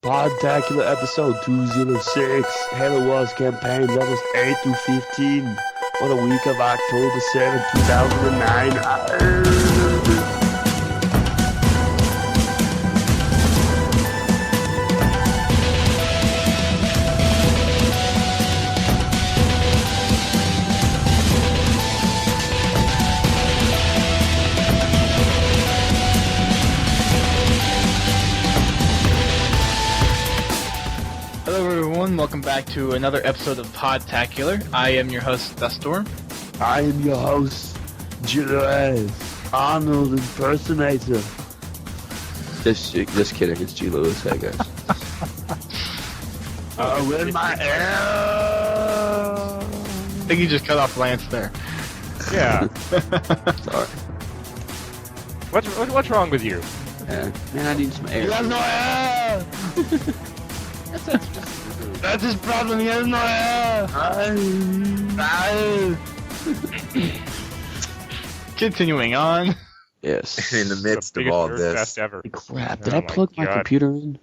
Podtacular episode 206, Halo Wars campaign levels 8 through 15 for the week of October 7, 2009. Welcome back to another episode of Podtacular. I am your host, Dustor. I am your host, GLewis, Arnold impersonator. Just kidding, it's GLewis, hey guys. With my air. I think you just cut off Lance there. Yeah. Sorry. What's wrong with you? Man, I need some air. He has no air! That's his problem, he has no air! Continuing on. Yes. In the midst of all this. Best ever. Crap, did I plug my computer in?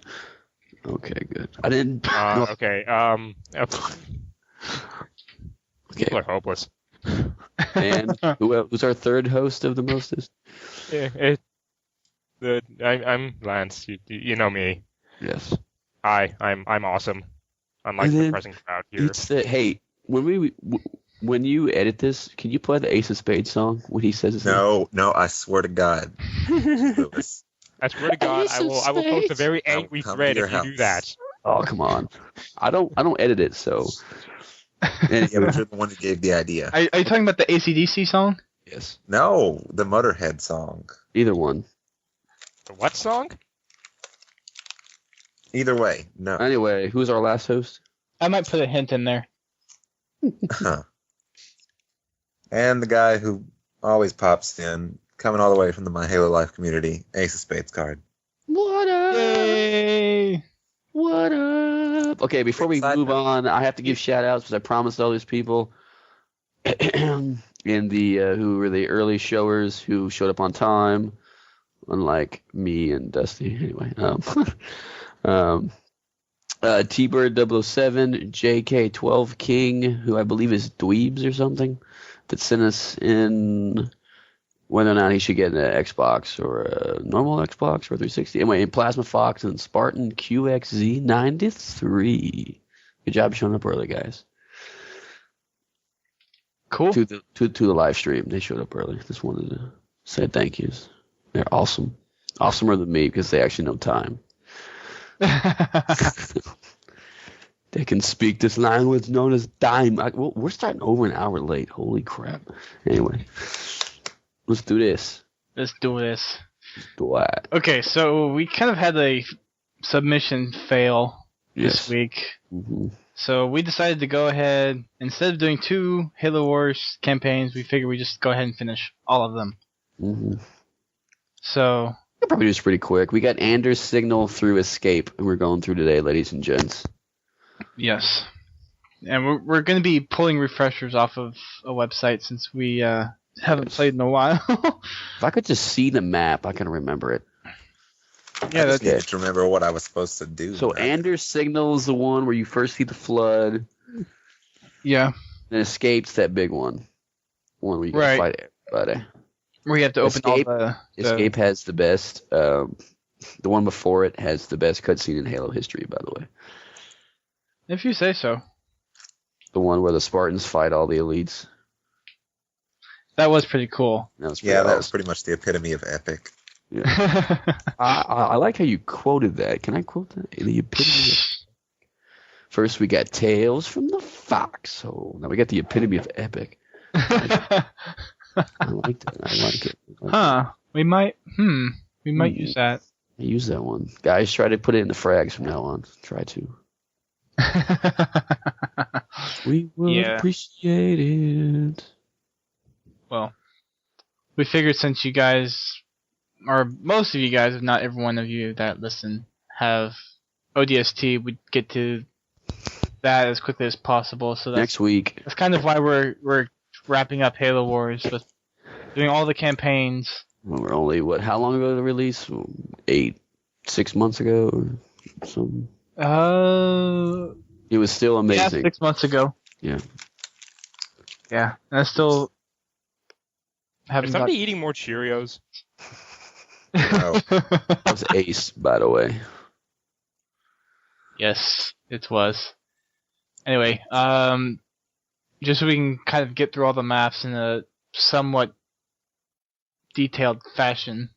Okay, good. I didn't. Okay, people are hopeless. And who's our third host of the mostest? I'm Lance. You know me. Yes. I'm awesome. Unlike the present crowd here. It's the, hey, when you edit this, can you play the Ace of Spades song when he says his name? No, I swear to God. Lewis. I swear to God, I will post a very angry thread if you do that. Oh, come on. I don't edit it, so. Yeah, but you're the one who gave the idea. Are you talking about the AC/DC song? Yes. No, the Motorhead song. Either one. The what song? Either way, no. Anyway, who's our last host? I might put a hint in there. And the guy who always pops in, coming all the way from the My Halo Life community, AceofSpadesCard. What up? Yay! What up? Okay, before we move on, I have to give shout-outs because I promised all these people in the who were the early showers who showed up on time, unlike me and Dusty. Anyway, T-Bird 007, JK12 King, who I believe is Dweebs or something, that sent us in whether or not he should get an Xbox or a normal Xbox or 360. Anyway, Plasma Fox and Spartan QXZ93. Good job showing up early, guys. Cool. To the live stream. They showed up early. Just wanted to say thank yous. They're awesome. Awesomer than me because they actually know time. They can speak this language known as dime. We're starting over an hour late. Holy crap. Anyway, let's do this. Let's do this. Let's do it. Okay, so we kind of had a submission fail this week. Mm-hmm. So we decided to go ahead, instead of doing 2 Halo Wars campaigns, we figured we'd just go ahead and finish all of them. Mm-hmm. So I'll probably do this pretty quick. We got Anders' signal through Escape, and we're going through today, ladies and gents. yes. And we're going to be pulling refreshers off of a website since we haven't played in a while. If I could just see the map, I can remember it. Yeah, I that's just needed to remember what I was supposed to do. So Anders' signal is the one where you first see the flood, yeah. then Escape's that big one. One where you can fight everybody. Where you have to open Escape, all the Escape has the best. The one before it has the best cutscene in Halo history, by the way. If you say so. The one where the Spartans fight all the elites. That was pretty cool. That was that was pretty much the epitome of epic. Yeah. I like how you quoted that. Can I quote that? The epitome of... First we got Tales from the Foxhole. Now we got the epitome of epic. I liked it. I like it. We might use that. I use that one. Guys, try to put it in the frags from now on. Try to. We will appreciate it. Well, we figured since you guys, or most of you guys, if not every one of you that listen, have ODST, we'd get to that as quickly as possible. So that's, next week. That's kind of why we're wrapping up Halo Wars with doing all the campaigns. We're only, how long ago did the release? 6 months ago? Some. It was still amazing. Yeah, 6 months ago. Yeah. Yeah, and I still haven't. Is somebody eating more Cheerios? Oh. That was Ace, by the way. Yes, it was. Anyway, just so we can kind of get through all the maps in a somewhat detailed fashion,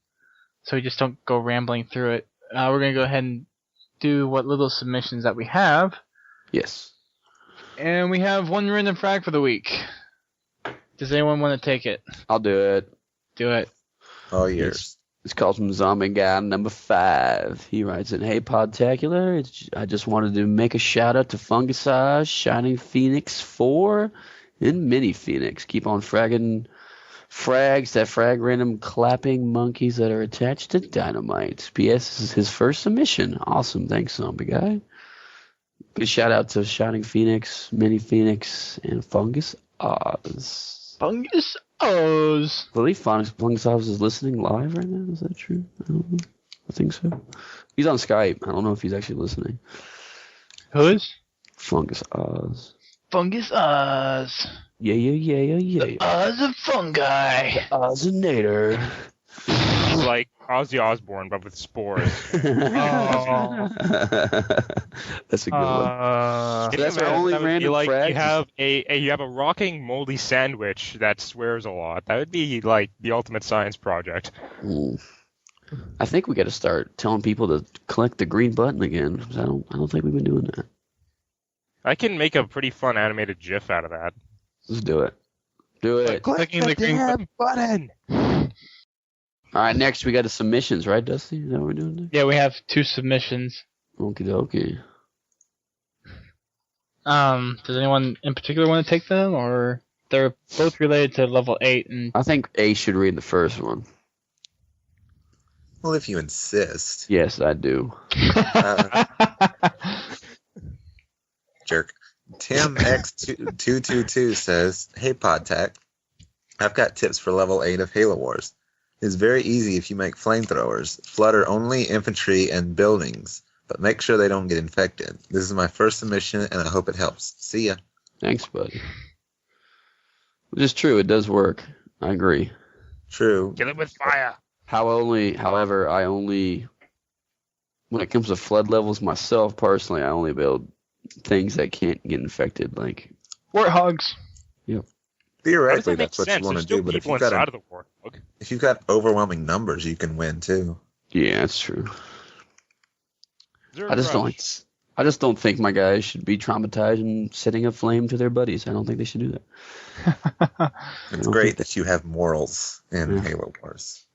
so we just don't go rambling through it. We're gonna go ahead and do what little submissions that we have. Yes. And we have one random frag for the week. Does anyone want to take it? I'll do it. Do it. All yours. It's called from Zombie Guy number 5. He writes in, "Hey Podtacular, I just wanted to make a shout out to Fungicide, Shining Phoenix 4, and Mini Phoenix. Keep on fragging frags that frag random clapping monkeys that are attached to dynamite. P.S. This is his first submission. Awesome. Thanks, Zombie Guy. Good shout out to Shining Phoenix, Mini Phoenix, and Fungus Oz. Fungus Oz. I believe Fungus Oz is listening live right now. Is that true? I don't know. I think so. He's on Skype. I don't know if he's actually listening. Who is? Fungus Oz. Fungus Oz. Yeah. The Oz of fungi. The Ozinator. It's like Ozzy Osbourne, but with spores. Oh. That's a good one. That's our only random like frag. you have a rocking moldy sandwich that swears a lot. That would be like the ultimate science project. I think we got to start telling people to click the green button again. 'Cause I don't think we've been doing that. I can make a pretty fun animated GIF out of that. Let's do it. Do it. Clicking the green button. All right, next we got the submissions, right, Dusty? Is that what we're doing next? Yeah, we have 2 submissions. Okie dokie. Does anyone in particular want to take them, or they're both related to level 8? And I think Ace should read the first one. Well, if you insist. Yes, I do. Jerk. Tim X222 says, "Hey Podtac, I've got tips for level 8 of Halo Wars. It's very easy if you make flamethrowers. Flutter only infantry and buildings, but make sure they don't get infected. This is my first submission, and I hope it helps. See ya." Thanks, buddy. Which is true. It does work. I agree. True. Kill it with fire. However, I only, when it comes to flood levels myself, personally, I only build things that can't get infected, like warthogs. Yep. Theoretically, that's what you want to There's do, but if people you've got overwhelming numbers, you can win too. Yeah, that's true. I just don't think my guys should be traumatized and setting a flame to their buddies. I don't think they should do that. It's great that you have morals in Halo Wars.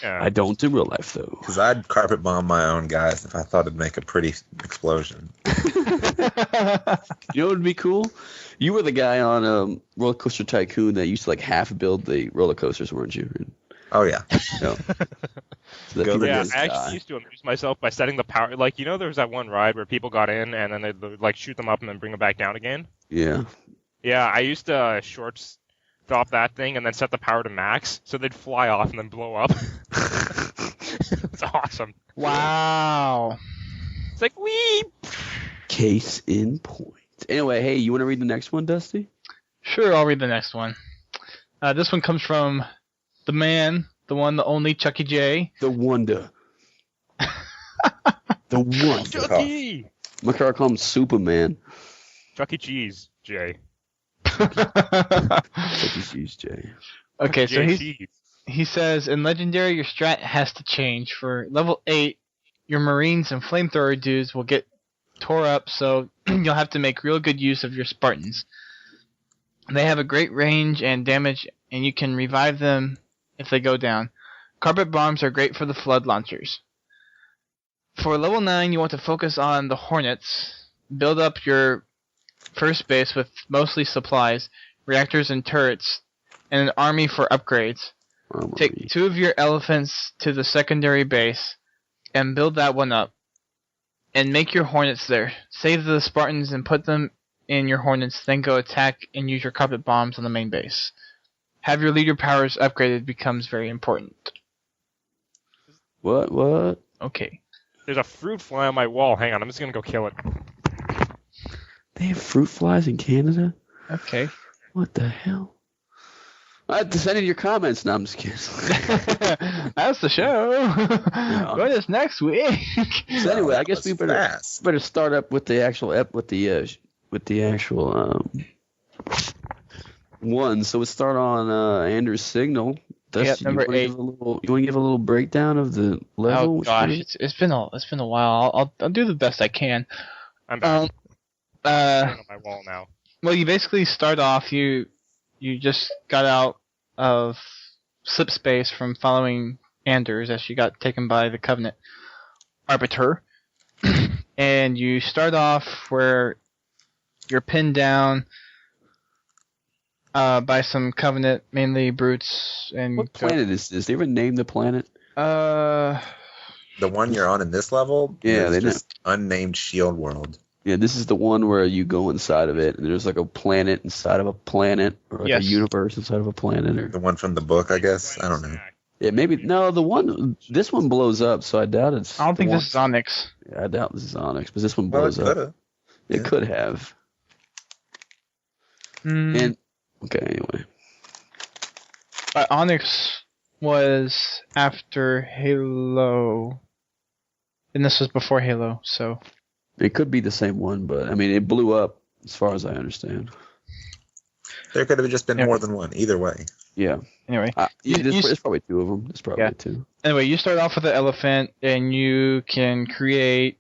I don't in real life, though. Because I'd carpet bomb my own guys if I thought it'd make a pretty explosion. You know what would be cool? You were the guy on Roller Coaster Tycoon that used to like half build the roller coasters, weren't you? Oh yeah. No. I actually used to amuse myself by setting the power. Like, you know, there was that one ride where people got in and then they'd like shoot them up and then bring them back down again. Yeah. Yeah, I used to stop that thing and then set the power to max, so they'd fly off and then blow up. It's awesome. Wow. It's like, wee! Case in point. Anyway, hey, you want to read the next one, Dusty? Sure, I'll read the next one. This one comes from the man, the one, the only, Chucky J. The Wonder. The Wonder. Chucky! My car call him Superman. Chuck E. Cheese, Jay. Chuck E. Cheese, Jay. Okay, so he says, in Legendary, your strat has to change. For level 8, your Marines and Flamethrower dudes will get tore up, so you'll have to make real good use of your Spartans. They have a great range and damage, and you can revive them if they go down. Carpet bombs are great for the flood launchers. For level 9, you want to focus on the Hornets. Build up your first base with mostly supplies, reactors and turrets, and an army for upgrades. Take 2 of your elephants to the secondary base and build that one up. And make your Hornets there. Save the Spartans and put them in your Hornets, then go attack and use your carpet bombs on the main base. Have your leader powers upgraded becomes very important. What? Okay. There's a fruit fly on my wall. Hang on, I'm just gonna go kill it. They have fruit flies in Canada? Okay. What the hell? I have to send in your comments. No, I'm just kidding. That's the show. Join us next week. So anyway, I guess we better fast. start up with the actual one. So we'll start on Andrew's signal. Dusty, number 8. You want to give a little breakdown of the level? Oh gosh, it's been a while. I'll do the best I can. I'm back. On my wall now. Well, you basically start off. You just got out of slip space from following Anders as she got taken by the Covenant Arbiter, and you start off where you're pinned down by some Covenant, mainly brutes. And What planet is this? They ever name the planet? The one you're on in this level? Yeah, they is just unnamed shield world. Yeah, this is the one where you go inside of it, and there's like a planet inside of a planet, or like a universe inside of a planet, or The one from the book, I guess. I don't know. yeah, maybe no. This one blows up, so I doubt it's. I don't think this is Onyx. Yeah, I doubt this is Onyx, but this one Well, it blows up. coulda. It Yeah. could have. And okay, anyway, But Onyx was after Halo, and this was before Halo, so. it could be the same one, but I mean, it blew up as far as I understand. There could have just been Yeah. more than one. Either way. Anyway, There's probably two of them. There's probably two. Anyway, you start off with the elephant, and you can create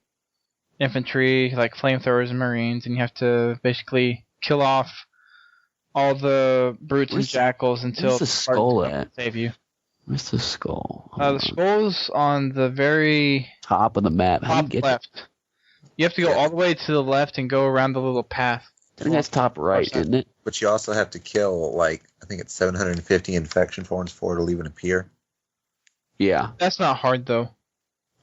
infantry like flamethrowers and marines, and you have to basically kill off all the brutes and jackals until where's the skull Spartans at? save you. Where's the skull? The skull's on the very top of the map. How do you top get left. You have to go all the way to the left and go around the little path. I think that's top right, isn't it? But you also have to kill, I think it's 750 infection forms for it to even appear. Yeah. That's not hard, though.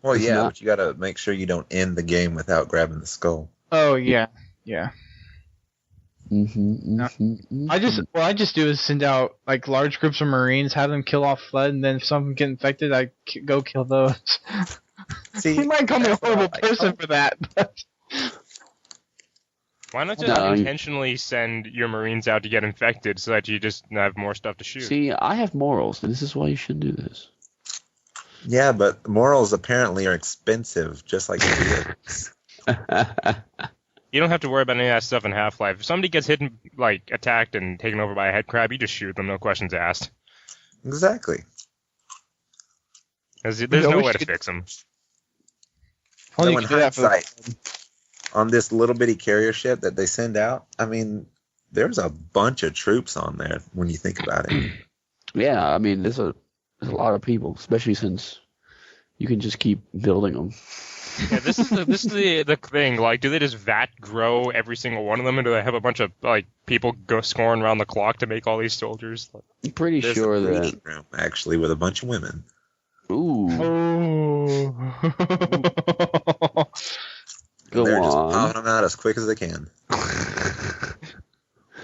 Well, It's yeah, not. but you gotta make sure you don't end the game without grabbing the skull. Oh, yeah. Yeah. Mm-hmm. I just do is send out like large groups of Marines, have them kill off Flood, and then if some get infected, I go kill those. See, you might call me a that's what I horrible like. person for that, but Why not just No, intentionally send your Marines out to get infected so that you just have more stuff to shoot? See, I have morals, and this is why you shouldn't do this. Yeah, but morals apparently are expensive, just like vehicles. You don't have to worry about any of that stuff in Half-Life. If somebody gets hit, attacked and taken over by a head crab, you just shoot them, no questions asked. Exactly. There's no way to fix them. only So you in can do that for hindsight, on this little bitty carrier ship that they send out, I mean, there's a bunch of troops on there when you think about it. Yeah, I mean, there's a lot of people, especially since you can just keep building them. Yeah, this is the thing. Like, do they just vat grow every single one of them, and do they have a bunch of people go scoring around the clock to make all these soldiers? I'm pretty There's sure a that. breeding room, actually, with a bunch of women. Ooh, Oh. go They're just on. popping them out as quick as they can.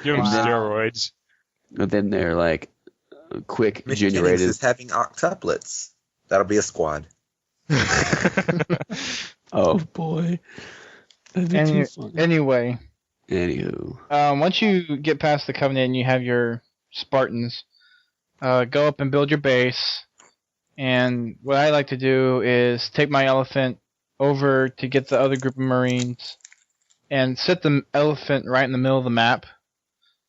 Give them Wow. steroids. But then they're quick Mission Jennings generated. is having octuplets. That'll be a squad. Oh boy, that'd be too funny. Anyway, Anywho, once you get past the Covenant and you have your Spartans, go up and build your base. And what I like to do is take my elephant over to get the other group of Marines and set the elephant right in the middle of the map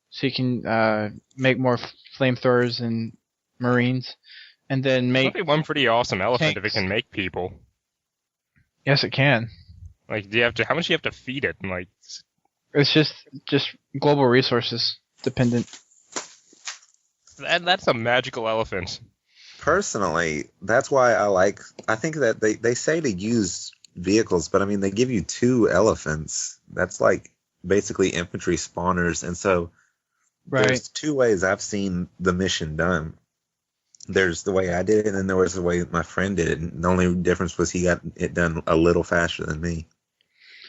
so you can make more flamethrowers and Marines. And then That'd make... be one pretty awesome elephant if it tanks. can make people. Yes, it can. Do you have to? How much do you have to feed it? It's just global resources dependent. That's a magical elephant. Personally, that's why I think that they say to use vehicles, but I mean, they give you 2 elephants. That's basically infantry spawners. And so there's 2 ways I've seen the mission done. There's the way I did it, and then there was the way my friend did it. And the only difference was he got it done a little faster than me.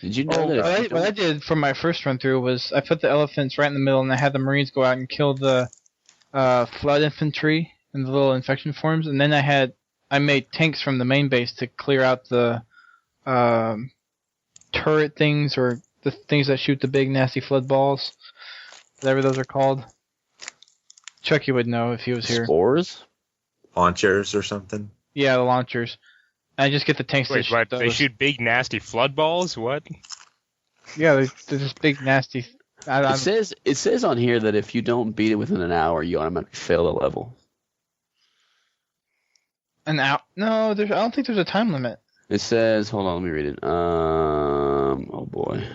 did you know that? What I did for my first run through was I put the elephants right in the middle, and I had the Marines go out and kill the flood infantry and the little infection forms, and then I made tanks from the main base to clear out the turret things, or the things that shoot the big nasty flood balls, whatever those are called. Chucky would know if he was here. Spores? Launchers or something. Yeah, the launchers. I just get the tanks to Wait, shoot what? those. They shoot big nasty flood balls? What? Yeah, they're just big nasty. It says on here that if you don't beat it within an hour, you automatically fail the level. An hour? No, I don't think there's a time limit. It says, hold on, let me read it. Oh boy.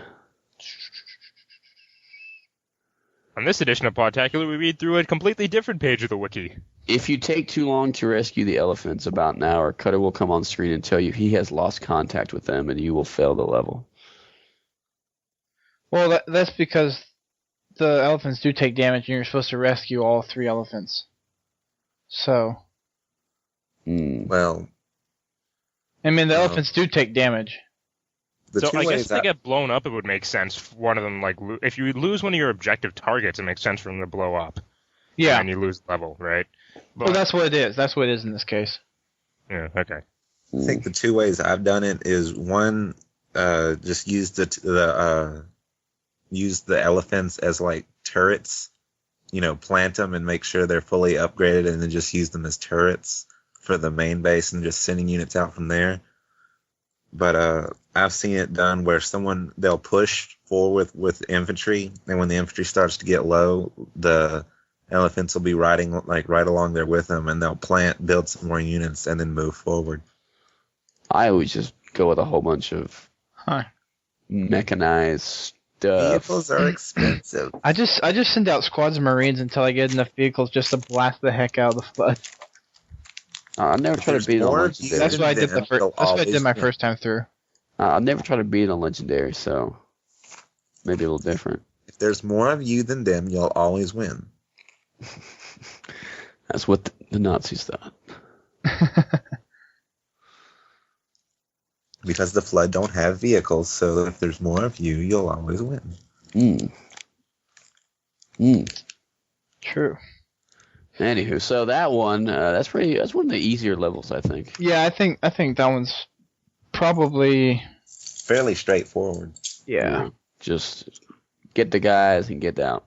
On this edition of Podtacular, we read through a completely different page of the wiki. If you take too long to rescue the elephants, about an hour, Cutter will come on screen and tell you he has lost contact with them, and you will fail the level. Well, that's because the elephants do take damage, and you're supposed to rescue all 3 elephants. So, Well, I mean, the elephants do take damage. So I guess if they get blown up, it would make sense. One of them, like, if you lose one of your objective targets, it makes sense for them to blow up. Yeah. And you lose level, right? But, Well, that's what it is. That's what it is in this case. yeah, okay. I think the 2 ways I've done it is one, just use use the elephants as like turrets, plant them and make sure they're fully upgraded, and then just use them as turrets for the main base and just sending units out from there. But I've seen it done where they'll push forward with infantry, and when the infantry starts to get low, the elephants will be riding like right along there with them, and they'll build some more units, and then move forward. I always just go with a whole bunch of mechanized stuff. Vehicles are expensive. I just send out squads of Marines until I get enough vehicles just to blast the heck out of the flood. I've never tried to beat it on Legendary. That's what I did that's what I did my first time through. I've never tried to beat it on Legendary, so maybe a little different. If there's more of you than them, you'll always win. That's what the Nazis thought. Because the Flood don't have vehicles, so if there's more of you, you'll always win. True. Anywho, so that one, that's one of the easier levels, I think. Yeah, I think that one's probably Fairly straightforward. yeah. Just get the guys and get out.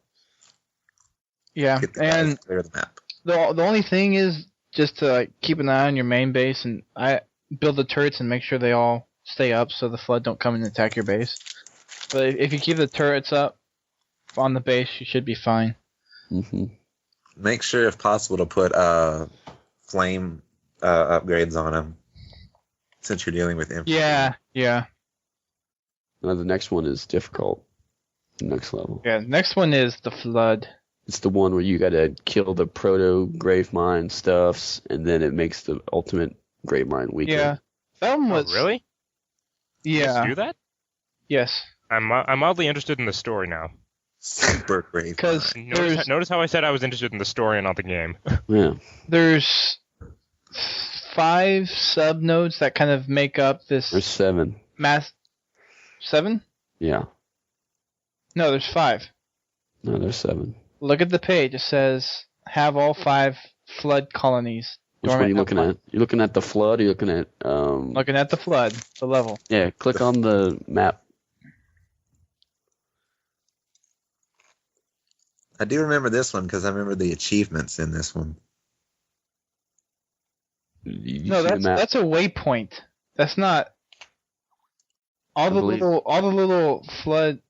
Yeah, Get the guys, and clear the map. the only thing is just to keep an eye on your main base, and I build the turrets and make sure they all stay up so the Flood don't come and attack your base. But if you keep the turrets up on the base, you should be fine. Mm-hmm. Make sure, if possible, to put flame upgrades on them, since you're dealing with infantry. Yeah. The next one is difficult. The next level. Yeah, next one is the Flood. It's the one where you gotta kill the proto grave mine stuffs, and then it makes the ultimate grave mine weaker. Yeah. That one was... Oh, really? Yeah. Let's do that? Yes. I'm mildly interested in the story now. Super great. Because Notice how I said I was interested in the story and not the game. Yeah. there's 5 sub-nodes that kind of make up this There's 7. mass... 7? Yeah. No, there's 5. No, there's 7. Look at the page. It says, have all 5 Flood colonies. Which one are you looking at? You're looking at the Flood, or you're looking at... Looking at the Flood, the level. Yeah, click on the map. I do remember this one because I remember the achievements in this one. You No, see the map? that's a waypoint. That's not... All the little Flood...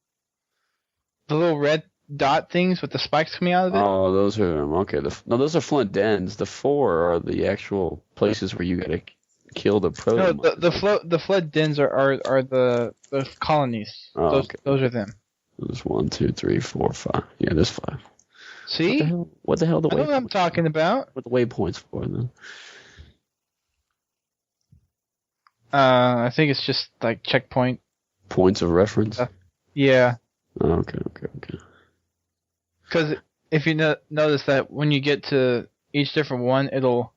The little red dot things with the spikes coming out of it? Oh, those are okay. No, those are Flint dens. The 4 are the actual places where you gotta kill the proto. No, the Flood dens are the colonies. Oh, okay. Those are them. There's 1, 2, 3, 4, 5. Yeah, there's 5. See? What the hell? The I know what I'm talking about. What the waypoints for then? I think it's just like checkpoint. Points of reference. Yeah. Oh, okay. Because if you notice that when you get to each different one, it'll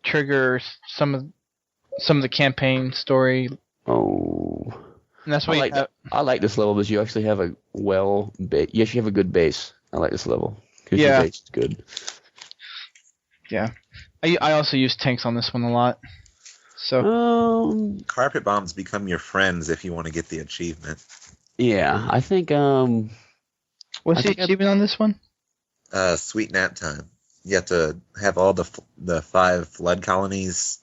trigger some of the campaign story. Oh. And that's why I like this level because you actually have a you actually have a good base. I like this level because Yeah. your base is good. Yeah. I also use tanks on this one a lot. So Carpet bombs become your friends if you want to get the achievement. Yeah, I think what's I the think achievement on this one? Sweet nap time. You have to have all the 5 flood colonies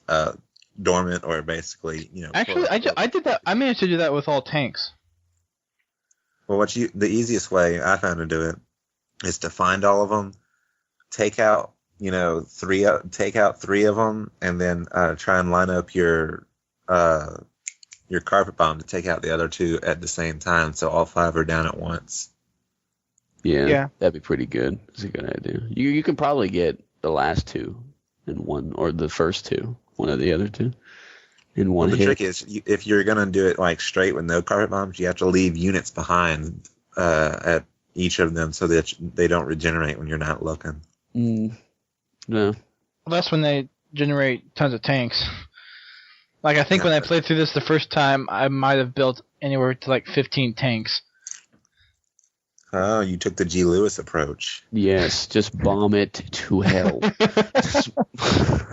dormant, or basically, Actually, I did that. I managed to do that with all tanks. Well, the easiest way I found to do it is to find all of them, take out 3 of them, and then try and line up your carpet bomb to take out the other 2 at the same time, so all 5 are down at once. Yeah, that'd be pretty good. That's a good idea. You can probably get the last 2 in one, or the first 2, one of the other 2 in one hit. The trick is, if you're gonna do it like straight with no carpet bombs, you have to leave units behind at each of them so that they don't regenerate when you're not looking. No. Well, that's when they generate tons of tanks. Like, I think when I played through this the first time, I might have built anywhere to like 15 tanks. Oh, you took the GLewis approach. Yes, just bomb it to hell.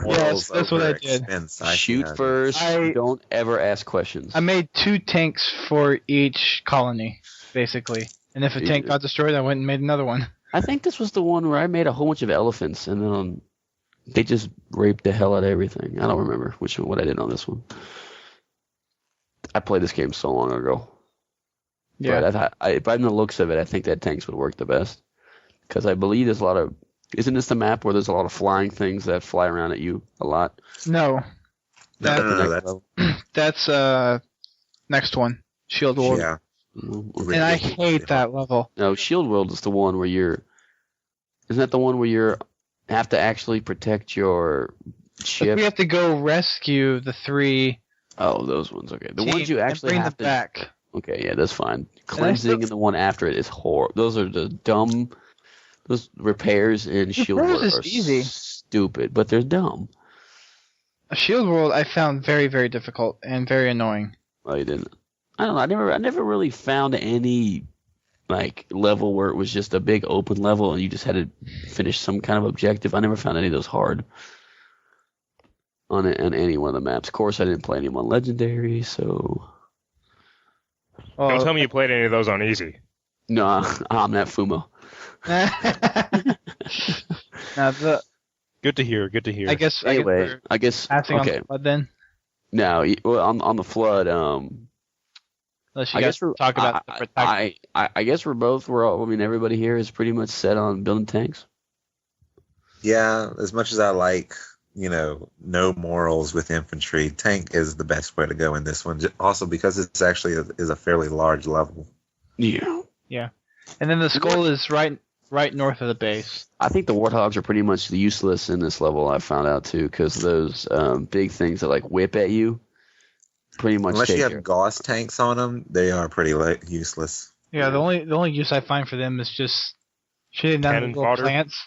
Yes, that's what I did. Shoot first. Don't ever ask questions. I made 2 tanks for each colony, basically. And if a tank got destroyed, I went and made another one. I think this was the one where I made a whole bunch of elephants, and then they just raped the hell out of everything. I don't remember what I did on this one. I played this game so long ago. Yeah. But by the looks of it, I think that tanks would work the best. Because I believe there's a lot of... Isn't this the map where there's a lot of flying things that fly around at you a lot? No. No. That's next one. Shield World. Yeah. And I hate that level. No, Shield World is the one where you're... Isn't that the one where you have to actually protect your ship? But we have to go rescue the 3... Oh, those ones. Okay. The ones you actually bring have them to... back. Okay, yeah, that's fine. Cleansing and the one after it is horrible. Those are the dumb... Those repairs in Shield World are easy. Stupid, but they're dumb. Shield World I found very, very difficult and very annoying. Oh, you didn't? I don't know. I never really found any level where it was just a big open level and you just had to finish some kind of objective. I never found any of those hard on any one of the maps. Of course, I didn't play any on Legendary, so... Don't tell me you played any of those on easy. No, I'm not Fumo. Good to hear. Good to hear. I guess passing on the flood then. No, on the flood. Unless you guys talk about the protection. I guess everybody here is pretty much set on building tanks. Yeah, as much as I like, no morals with infantry, tank is the best way to go in this one. Also because it's actually is a fairly large level. Yeah. Yeah. And then the skull is right north of the base. I think the warthogs are pretty much useless in this level. I found out too, because those big things that whip at you, pretty much. Unless you have Gauss tanks on them, they are pretty useless. Yeah, the only use I find for them is just shooting down the little plants,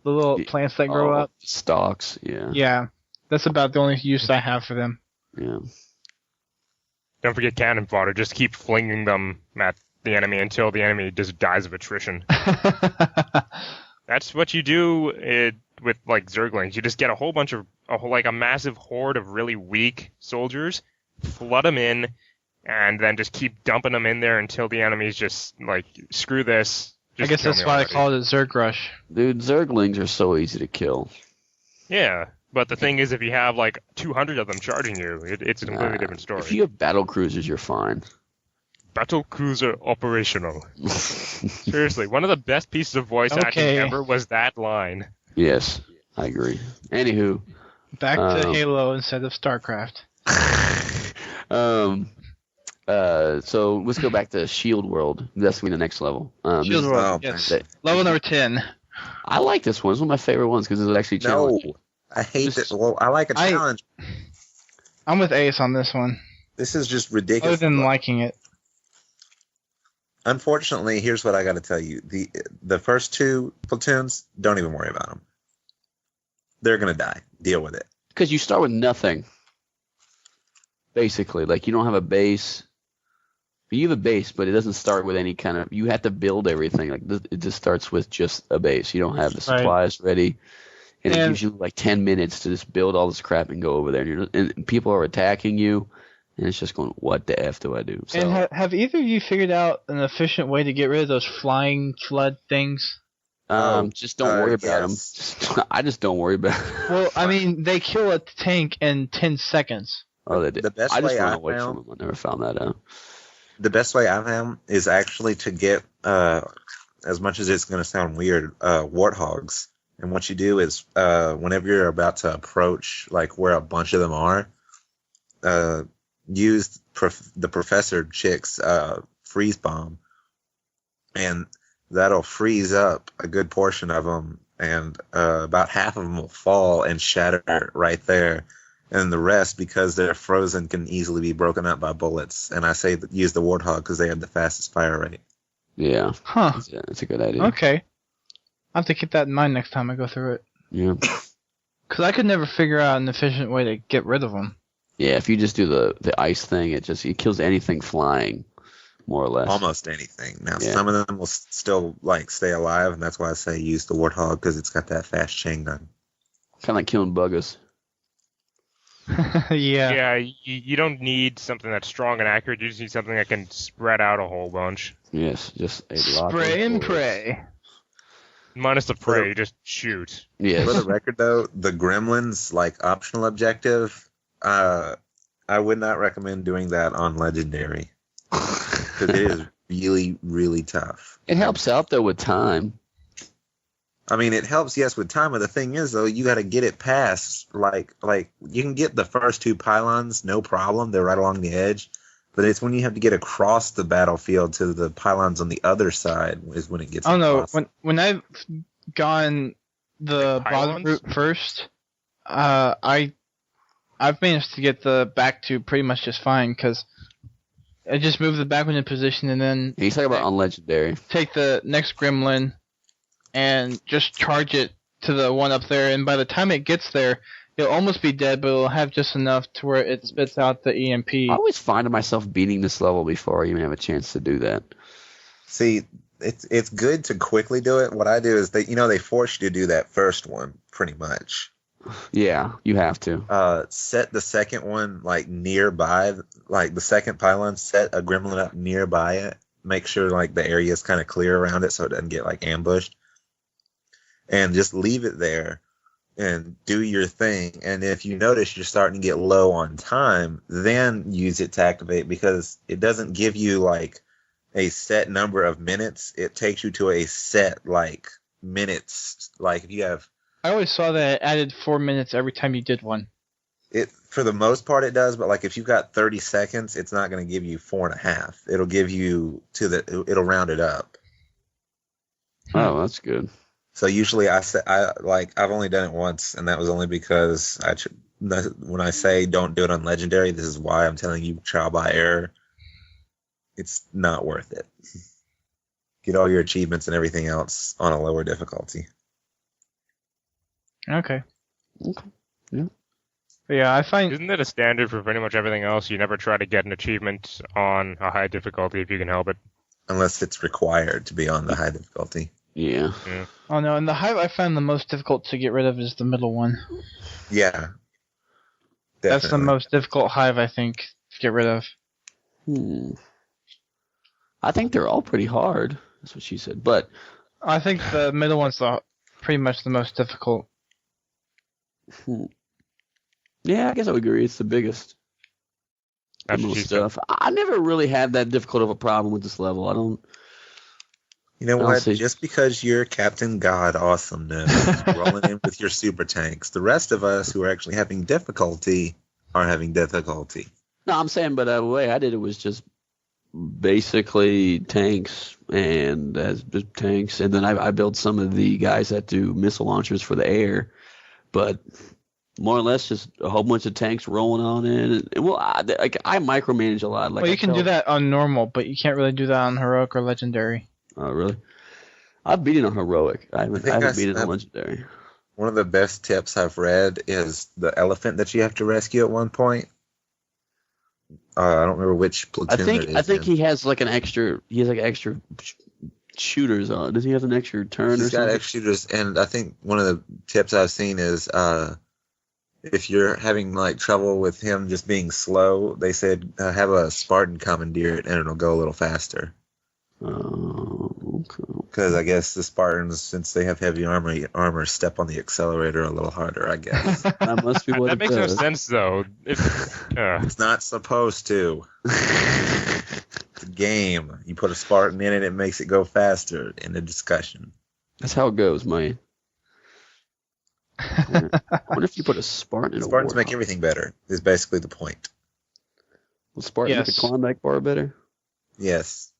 the little plants that grow up. Stalks, yeah. Yeah, that's about the only use I have for them. Yeah. Don't forget cannon fodder. Just keep flinging them at the enemy until the enemy just dies of attrition. That's what you do with Zerglings. You just get a massive horde of really weak soldiers, flood them in, and then just keep dumping them in there until the enemy's just screw this. I guess that's why I call it a Zerg rush. Dude, Zerglings are so easy to kill. Yeah, but the thing is, if you have 200 of them charging you, it's a completely different story. If you have battle cruisers, you're fine. Battle cruiser operational. Seriously, one of the best pieces of voice acting ever was that line. Yes, I agree. Anywho, back to Halo instead of StarCraft. So let's go back to Shield World. That's gonna be the next level. Shield World, yes. Level number 10. I like this one. It's one of my favorite ones because it's actually challenging. No, I hate it. Well, I like a challenge. I'm with Ace on this one. This is just ridiculous. Other than liking it. Unfortunately, here's what I got to tell you: the first 2 platoons, don't even worry about them. They're gonna die. Deal with it. Because you start with nothing. Basically, you don't have a base. You have a base, but it doesn't start with any kind of. You have to build everything. It just starts with just a base. You don't have the supplies ready. And it gives you like 10 minutes to just build all this crap and go over there. And people are attacking you, and it's just going, what the F do I do? So, And have either of you figured out an efficient way to get rid of those flying flood things? just don't worry about them. I just don't worry about them. Well, I mean, they kill a tank in 10 seconds. Oh, they did. The best I just way run I away found- from them. I never found that out. The best way I found is actually to get, as much as it's going to sound weird, warthogs. And what you do is, whenever you're about to approach, like where a bunch of them are, use the Professor Chick's freeze bomb, and that'll freeze up a good portion of them, and about half of them will fall and shatter right there. And the rest, because they're frozen, can easily be broken up by bullets. And I say use the Warthog because they have the fastest fire rate. Yeah. Huh. That's a good idea. Okay. I'll have to keep that in mind next time I go through it. Yeah. Because I could never figure out an efficient way to get rid of them. Yeah, if you just do the ice thing, it kills anything flying, more or less. Almost anything. Now, Yeah. some of them will still stay alive, and that's why I say use the Warthog because it's got that fast chain gun. Kind of like killing buggers. Yeah. Yeah, you don't need something that's strong and accurate. You just need something that can spread out a whole bunch. Yes, just a lot. Spray of and bullets. pray. Minus the prey, you just shoot. Yes. For the record, though, the Gremlins optional objective, I would not recommend doing that on Legendary because it is really, really tough. It helps out though with time. I mean, it helps, yes, with time, but the thing is, though, you got to get it past, you can get the first two pylons, no problem, they're right along the edge, but it's when you have to get across the battlefield to the pylons on the other side is when it gets Oh no, impossible. when I've gone the bottom pylons? route first, I've managed to get the back two pretty much just fine, because I just move the back one in position and then He's talking about on Legendary. take the next gremlin and just charge it to the one up there, and by the time it gets there, it'll almost be dead, but it'll have just enough to where it spits out the EMP. I always find myself beating this level before I even have a chance to do that. See, it's good to quickly do it. What I do is they force you to do that first one pretty much. Yeah, you have to. Set the second one nearby, the second pylon. Set a gremlin up nearby it. Make sure the area is kind of clear around it so it doesn't get ambushed. And just leave it there and do your thing. And if you notice you're starting to get low on time, then use it to activate, because it doesn't give you a set number of minutes. It takes you to a set minutes. If you have, I always saw that it added 4 minutes every time you did one. it for the most part it does, but if you've got 30 seconds, it's not going to give you 4.5. It'll give you it'll round it up. Oh, that's good. So usually I've only done it once, and that was only because when I say don't do it on Legendary, this is why I'm telling you trial by error. It's not worth it. Get all your achievements and everything else on a lower difficulty. Okay. Okay. Yeah. But yeah, I find Isn't that a standard for pretty much everything else? You never try to get an achievement on a high difficulty if you can help it. Unless it's required to be on the high difficulty. Yeah. Oh no, and the hive I find the most difficult to get rid of is the middle one. Yeah. Definitely. That's the most difficult hive, I think, to get rid of. I think they're all pretty hard. That's what she said. But I think the middle one's pretty much the most difficult. yeah, I guess I would agree. It's the biggest. That's The what most she said. stuff. I never really had that difficult of a problem with this level. I don't. You know I'll what? see. Just because you're Captain God Awesomeness rolling in with your super tanks, the rest of us who are actually having difficulty are having difficulty. No, I'm saying, but the way I did it was just basically tanks and tanks, and then I built some of the guys that do missile launchers for the air, but more or less just a whole bunch of tanks rolling on in. And well, I micromanage a lot. Well, you can do that on normal, but you can't really do that on heroic or legendary. Oh, really? I've beat it on heroic. I haven't beat it on legendary. One of the best tips I've read is the elephant that you have to rescue at one point. I don't remember which platoon it is. I think he has an extra. He has an extra shooters on. Does he have an extra turn or He's got something? X shooters, and I think one of the tips I've seen is if you're having like trouble with him just being slow, they said have a Spartan commandeer it, and it'll go a little faster. Okay. Because I guess the Spartans, since they have heavy armor, step on the accelerator a little harder. I guess That must be what That it makes no does. sense though. it's not supposed to. It's a game. You put a Spartan in it, it makes it go faster. In the discussion. That's how it goes, man. I wonder if you put a Spartan in a Spartans Warhawk. make everything better. Is basically the point. Will Spartan make a Yes. Klondike bar better? Yes.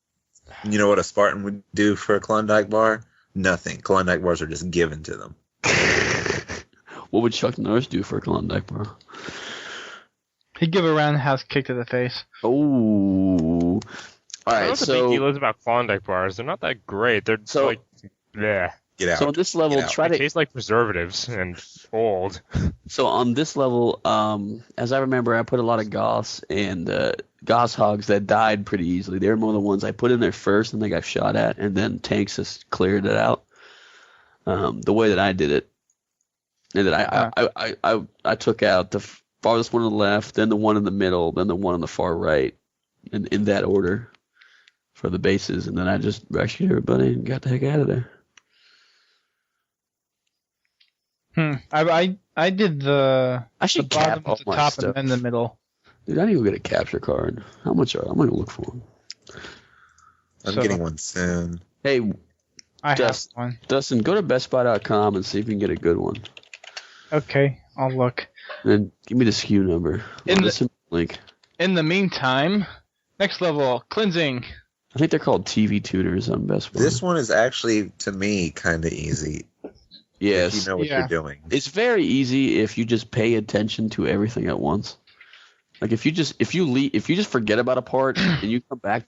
You know what a Spartan would do for a Klondike bar? Nothing. Klondike bars are just given to them. What would Chuck Norris do for a Klondike bar? He'd give a roundhouse kick to the face. Oh. All I don't know right, what the big deal so is about Klondike bars. They're not that great. They're So- like, yeah, Get out. on this level, Get out. try they to. taste like preservatives and old. So on this level, as I remember, I put a lot of Goss and Goss hogs that died pretty easily. They were one of the ones I put in there first, and they got shot at, and then tanks just cleared it out. The way that I did it, and then I took out the farthest one on the left, then the one in the middle, then the one on the far right, in that order for the bases, and then I just rescued everybody and got the heck out of there. I did the I should bottom cap all to the my top stuff. and then the middle. Dude, I need to go get a capture card. How much are I'm gonna look for them. I'm So- getting one soon. Hey, I Dust. have one. Dustin, go to bestbuy.com and see if you can get a good one. Okay, I'll look. And then give me the SKU number. In the- Listen, link. In the meantime, next level, cleansing. I think they're called TV tuners on Best Buy. This one is actually, to me, kind of easy. If yes. you know what Yeah. you're doing. It's very easy if you just pay attention to everything at once. Like if you just forget about a part and you come back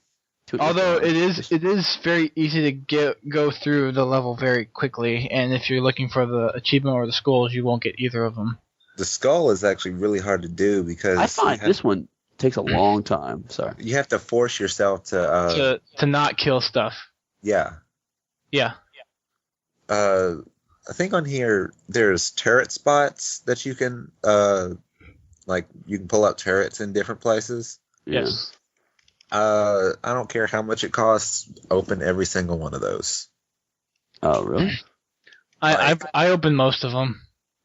to it. Although it is very easy to go through the level very quickly, and if you're looking for the achievement or the skulls, you won't get either of them. The skull is actually really hard to do because I find this one takes a long time. Sorry. you have to force yourself to To not kill stuff. yeah. Yeah. I think on here there's turret spots that you can like you can pull out turrets in different places. Yeah. Yes. I don't care how much it costs. Open every single one of those. Oh, really? I opened most of them.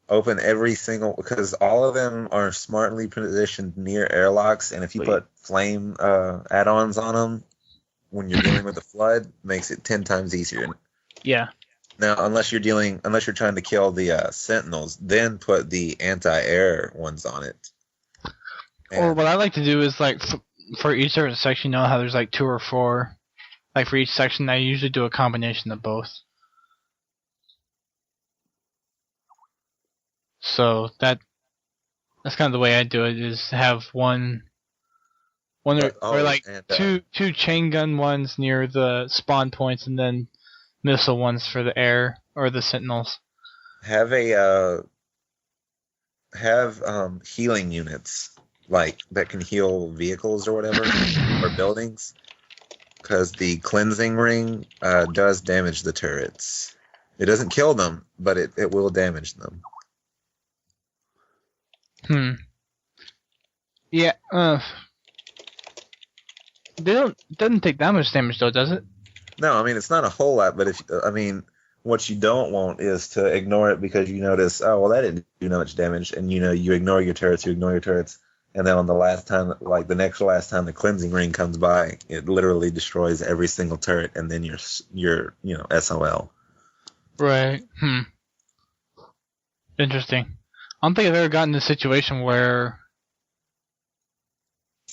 Open every single because all of them are smartly positioned near airlocks, and if you Wait. put flame add-ons on them when you're dealing with a flood, makes it 10 times easier. Yeah. Now, unless you're trying to kill the sentinels, then put the anti-air ones on it. Or And what I like to do is like for each certain section, you know how there's like 2 or 4. Like for each section, I usually do a combination of both. So that's kind of the way I do it. Is have one or like and, two chain gun ones near the spawn points, and then missile ones for the air or the sentinels. have healing units like that can heal vehicles or whatever or buildings, because the cleansing ring does damage the turrets. It doesn't kill them, but it will damage them. Yeah. Doesn't take that much damage though, does it? No, I mean it's not a whole lot, but what you don't want is to ignore it because you notice, oh well, that didn't do much damage, and you ignore your turrets, and then on the last time, like the next to last time the cleansing ring comes by, it literally destroys every single turret, and then you're SOL. Right. Interesting. I don't think I've ever gotten in a situation where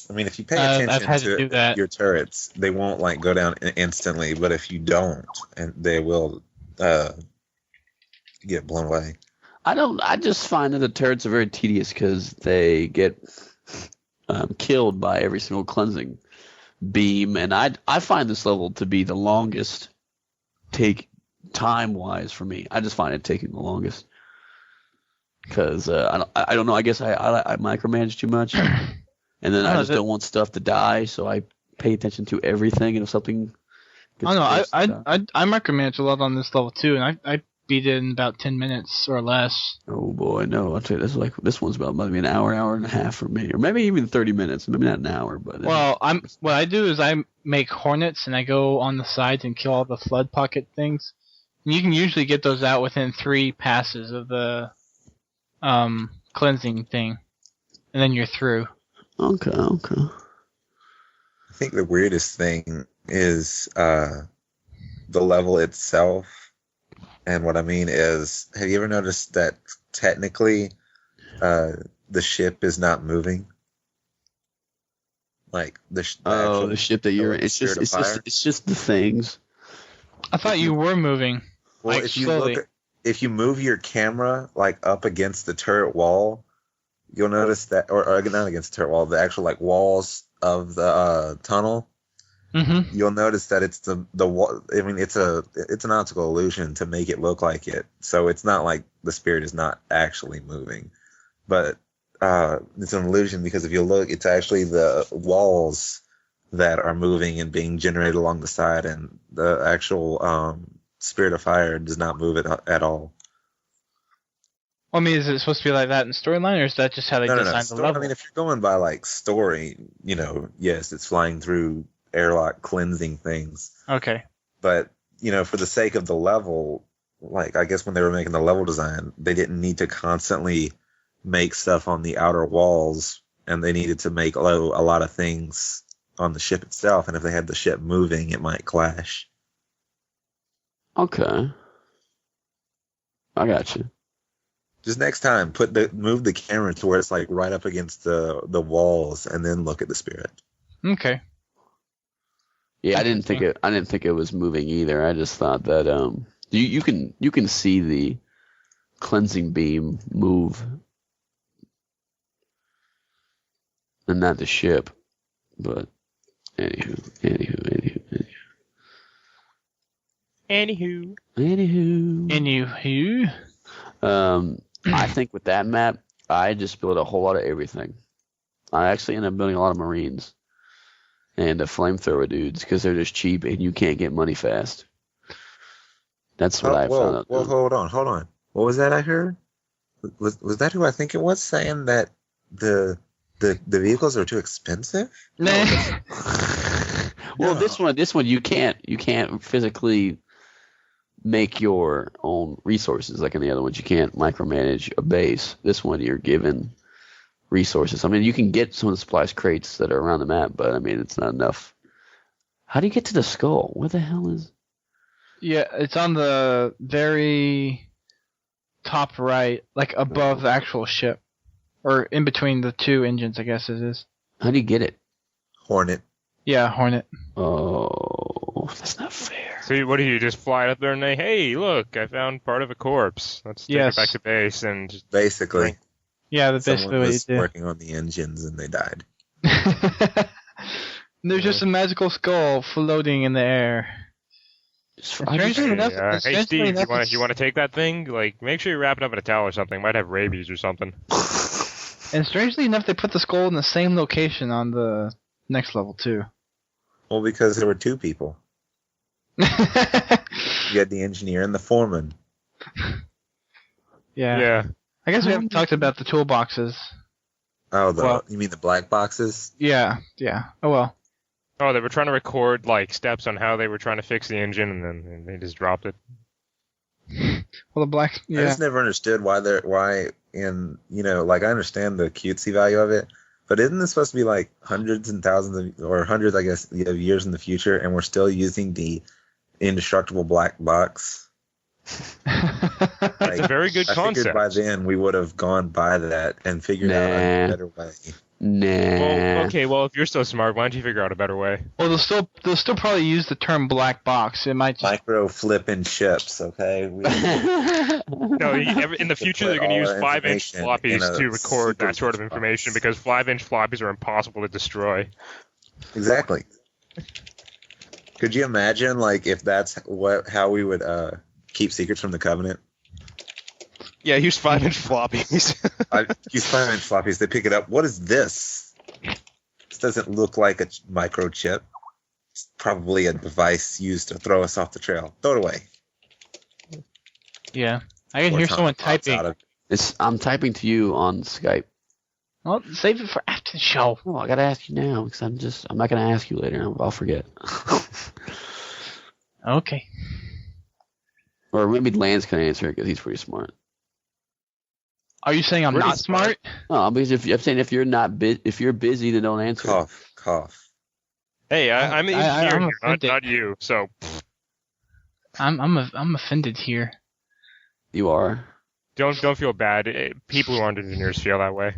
I mean, if you pay I've attention had to do that. your turrets, they won't like go down instantly, but if you don't, and they will get blown away. I just find that the turrets are very tedious because they get killed by every single cleansing beam, and I find this level to be the longest take time wise for me. I just find it taking the longest because I don't know. I guess I micromanage too much, and then I just don't want stuff to die, so I pay attention to everything. And if something I don't know. I micromanage a lot on this level too, and I beat it in about 10 minutes or less. Oh boy, no! I'll tell you, this one's about maybe an hour and a half for me, or maybe even 30 minutes. Maybe not an hour, but well, what I do is I make hornets and I go on the sides and kill all the flood pocket things. And you can usually get those out within 3 passes of the cleansing thing, and then you're through. Okay. I think the weirdest thing is the level itself. And what I mean is, have you ever noticed that technically the ship is not moving? Like the ship that you're in. It's just the things. I thought you were moving. Well, like if you move your camera like up against the turret wall, you'll notice that, or not against the turret wall, the actual like walls of the tunnel. Mm-hmm. You'll notice that it's the wall. I mean, it's an optical illusion to make it look like it. So it's not like the spirit is not actually moving, but it's an illusion because if you look, it's actually the walls that are moving and being generated along the side, and the actual spirit of fire does not move it at all. Well, I mean, is it supposed to be like that in storyline, or is that just how they designed the level? I mean, if you're going by like story, yes, it's flying through airlock cleansing things. Okay. But, for the sake of the level, like, I guess when they were making the level design, they didn't need to constantly make stuff on the outer walls, and they needed to make a lot of things on the ship itself, and if they had the ship moving, it might clash. Okay. I got you. Just next time, move the camera to where it's like right up against the walls, and then look at the spirit. Okay. Yeah, I didn't think it was moving either. I just thought that you can see the cleansing beam move, and not the ship. But anywho. I think with that map, I just built a whole lot of everything. I actually ended up building a lot of Marines and flamethrower dudes because they're just cheap and you can't get money fast. That's what I found out. Well, hold on. What was that I heard? Was that who I think it was saying that the vehicles are too expensive? Nah. Well, this one you can't physically make your own resources like in the other ones. You can't micromanage a base. This one you're given resources. I mean, you can get some of the supplies crates that are around the map, but I mean, it's not enough. How do you get to the skull? Where the hell is? Yeah, it's on the very top right, like above the actual ship, or in between the 2 engines, I guess it is. How do you get it? Hornet. Yeah, Hornet. Oh, that's not fair. So what do you just fly up there and say, hey, look, I found part of a corpse. Let's take it back to base and just basically. Yeah, that's basically what you do. Working on the engines and they died. There's just a magical skull floating in the air. Strangely enough, hey Steve, you want to take that thing? Like, make sure you wrap it up in a towel or something. Might have rabies or something. And strangely enough, they put the skull in the same location on the next level too. Well, because there were 2 people. You had the engineer and the foreman. Yeah. I guess we haven't talked about the toolboxes. Oh, you mean the black boxes? Yeah. Oh well. Oh, they were trying to record like steps on how they were trying to fix the engine, and then they just dropped it. Well, the black. Yeah. I just never understood why I understand the cutesy value of it, but isn't this supposed to be like hundreds and thousands or hundreds, I guess, of years in the future, and we're still using the indestructible black box? That's a very good concept. I figured by then we would have gone by that and figured out a better way. Well, if you're so smart, why don't you figure out a better way? Well, they'll still probably use the term black box. It might just... micro flipping chips, okay? No, in the future they're going to use 5-inch floppies to record that sort of information because 5-inch floppies are impossible to destroy. Exactly. Could you imagine, like, if that's how we would keep secrets from the Covenant? Yeah, use 5-inch floppies. I use 5-inch floppies. They pick it up. What is this? This doesn't look like a microchip. It's probably a device used to throw us off the trail. Throw it away. Yeah. I can Or hear Tom someone pops out typing. of- I'm typing to you on Skype. Well, save it for after the show. Oh, I gotta ask you now because I'm not gonna ask you later. I'll forget. Okay. Or maybe Lance can answer it because he's pretty smart. Are you saying I'm Pretty not smart? No, because I'm saying if you're if you're busy, then don't answer. Cough, cough. Hey, I'm the I'm engineer here, offended. not you. So I'm offended here. You are. don't feel bad. People who aren't engineers feel that way.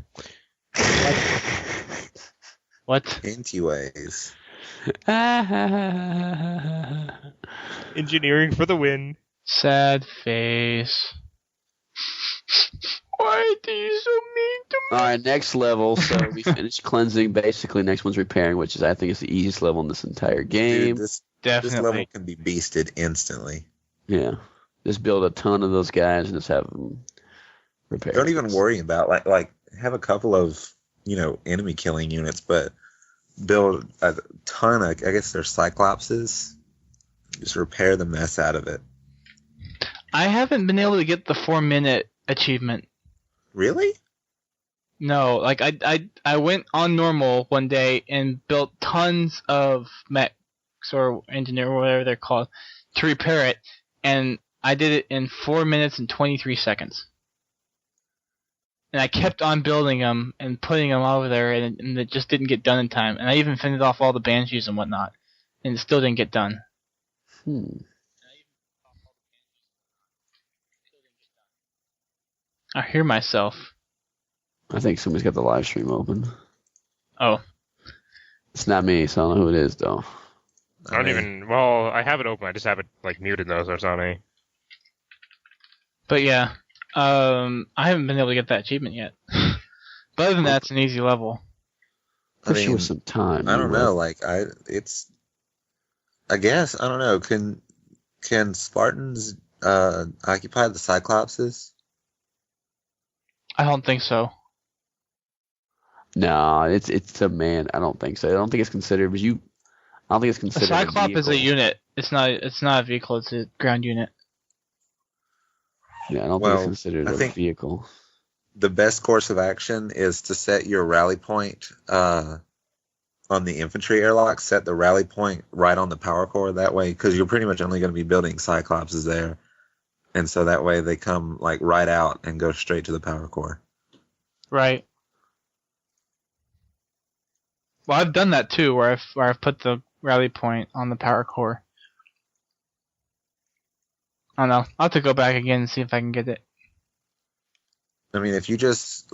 What? Anyways. Engineering for the win. Sad face. Why are you so mean to me? All right, next level. So we finished cleansing. Basically, next one's repairing, which is I think is the easiest level in this entire game. Dude, this Definitely. level can be beasted instantly. Yeah, just build a ton of those guys and just have them repair. Don't even worry about like have a couple of enemy killing units, but build a ton of, I guess they're Cyclopses. Just repair the mess out of it. I haven't been able to get the 4-minute achievement. Really? No, like I went on normal one day and built tons of mechs or engineer or whatever they're called to repair it, and I did it in 4 minutes and 23 seconds. And I kept on building them and putting them over there, and it just didn't get done in time. And I even finished off all the banshees and whatnot, and it still didn't get done. I hear myself. I think somebody's got the live stream open. Oh. It's not me, so I don't know who it is, though. I don't even. Well, I have it open. I just have it muted though, so it's not me. But yeah, I haven't been able to get that achievement yet. But other than that, it's an easy level. I Wish you mean, with some time. I don't know. I guess I don't know. Can Spartans occupy the Cyclopses? I don't think so. No, it's a man. I don't think so. I don't think it's considered. But I don't think it's A considered. Cyclop is a vehicle. unit. It's not a vehicle. It's a ground unit. Yeah, I don't think Well, it's considered I a think- vehicle. The best course of action is to set your rally point on the infantry airlock. Set the rally point right on the power core. That way, because you're pretty much only going to be building Cyclopses there, and so that way they come right out and go straight to the power core. Right. Well, I've done that too, where I've put the rally point on the power core. I don't know. I'll have to go back again and see if I can get it. I mean, if you just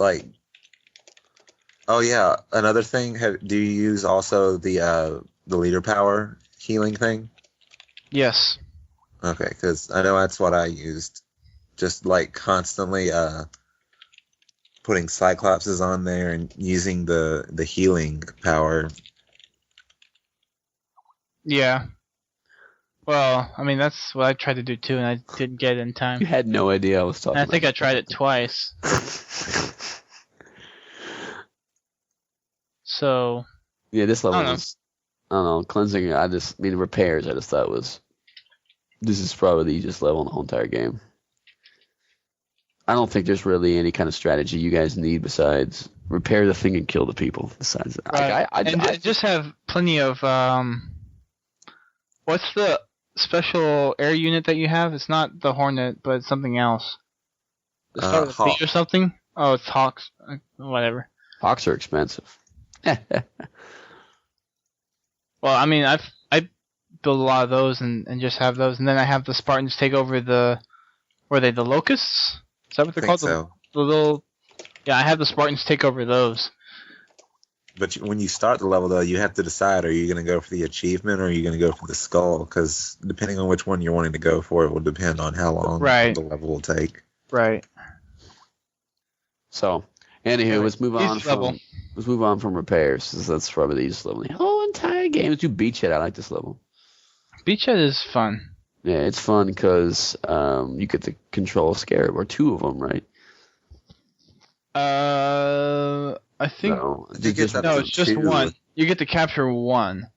oh yeah, another thing. Do you use also the leader power healing thing? Yes. Okay, because I know that's what I used. Just constantly putting Cyclopses on there and using the healing power. Yeah. Well, I mean, that's what I tried to do too, and I didn't get it in time. You had no idea I was talking. And I think I tried it twice. So. Yeah, this level I don't know. was. I don't know, cleansing. Repairs. I just thought this is probably the easiest level in the whole entire game. I don't think there's really any kind of strategy you guys need besides repair the thing and kill the people. Besides that, Right. I just have plenty of what's the special air unit that you have? It's not the Hornet, but it's something else. It's start with a Hawk. B or something. Oh, it's Hawks. Whatever. Hawks are expensive. Well, I mean, I build a lot of those and just have those, and then I have the Spartans take over the. Were they the Locusts? Is that what I they're think called? so. The little. Yeah, I have the Spartans take over those. But when you start the level, though, you have to decide: are you going to go for the achievement or are you going to go for the skull? Because depending on which one you're wanting to go for, it will depend on how long Right. the level will take. Right. So, anywho, let's move on Easiest level. from repairs. Since that's probably the easiest level in the whole entire game. Let's do Beachhead. I like this level. Beachhead is fun. Yeah, it's fun because you get to control a scarab or two of them, right? I think No, You get that no, for it's just two. one. You get to capture one.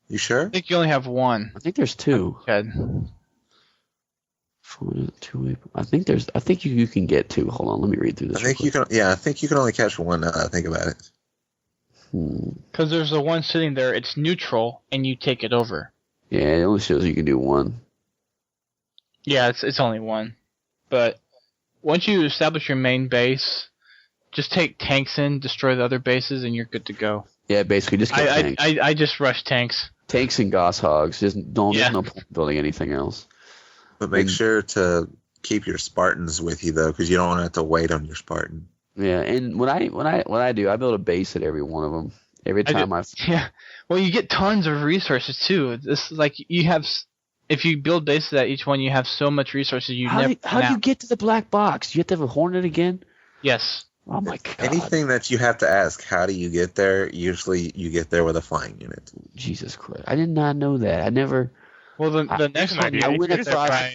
You sure? I think you only have one. I think there's two. Beachhead. I think you can get two. Hold on, let me read through this. I think you can. Yeah, I think you can only catch one. Think about it. Because there's the one sitting there. It's neutral, and you take it over. Yeah, it only shows you can do one. Yeah, it's only one. But once you establish your main base, just take tanks in, destroy the other bases, and you're good to go. Yeah, basically just kill tanks. I just rush tanks. Tanks and Goss Hogs. There's no point building anything else. But make sure to keep your Spartans with you though, because you don't want to have to wait on your Spartan. Yeah, and when I do, I build a base at every one of them. Every time Yeah. Well, you get tons of resources too. This is like you have. If you build bases at each one, you have so much resources How do you get to the black box? Do you have to have a Hornet again? Yes. Oh my god. Anything that you have to ask, how do you get there? Usually you get there with a flying unit. Jesus Christ. I did not know that. I never... Well, the next one... I would have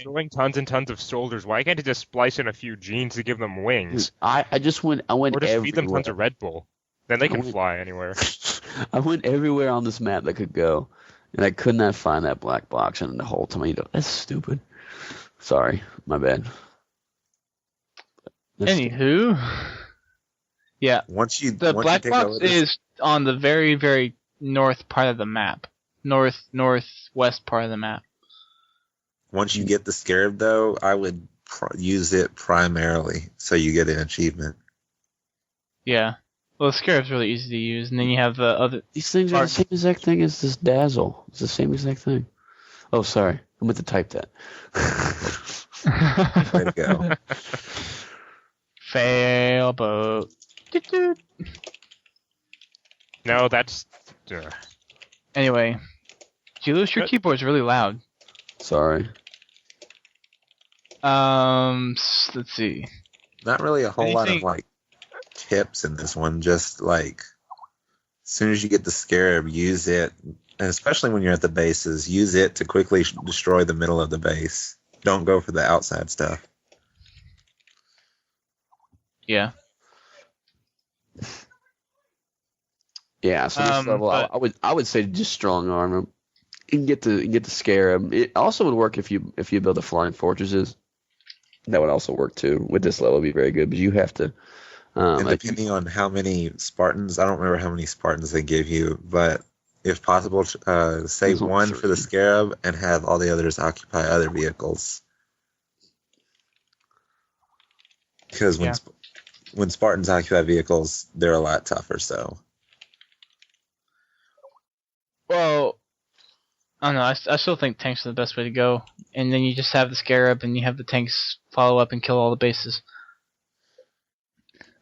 throwing tons and tons of soldiers. Why can't you just splice in a few genes to give them wings? I went or just everywhere. feed them tons of Red Bull. Then they can fly anywhere. I went everywhere on this map that could go, and I could not find that black box in the whole tomato. That's stupid. Sorry. My bad. Anywho... Yeah. The black box is on the very, very north part of the map. Northwest part of the map. Once you get the Scarab, though, I would use it primarily so you get an achievement. Yeah. Well, the Scarab's really easy to use, and then you have the other... These things are the same exact thing as this Dazzle. It's the same exact thing. Oh, sorry. I meant to type that. Way to go. Fail boat. No, that's... Anyway. GLewis, your keyboard's really loud. Sorry. Let's see. Not really a whole lot of, like, tips in this one. Just, like, as soon as you get the Scarab, use it, and especially when you're at the bases, use it to quickly destroy the middle of the base. Don't go for the outside stuff. Yeah. Yeah, so this level, I would say just strong arm him. You can get the Scarab. It also would work if you build the flying fortresses. That would also work too. With this level, it'd be very good, but you have to. And depending on how many Spartans, I don't remember how many Spartans they give you, but if possible, save one for the Scarab and have all the others occupy other vehicles. Because when Spartans occupy vehicles, they're a lot tougher. So. Well, I don't know. I still think tanks are the best way to go. And then you just have the Scarab, and you have the tanks follow up and kill all the bases.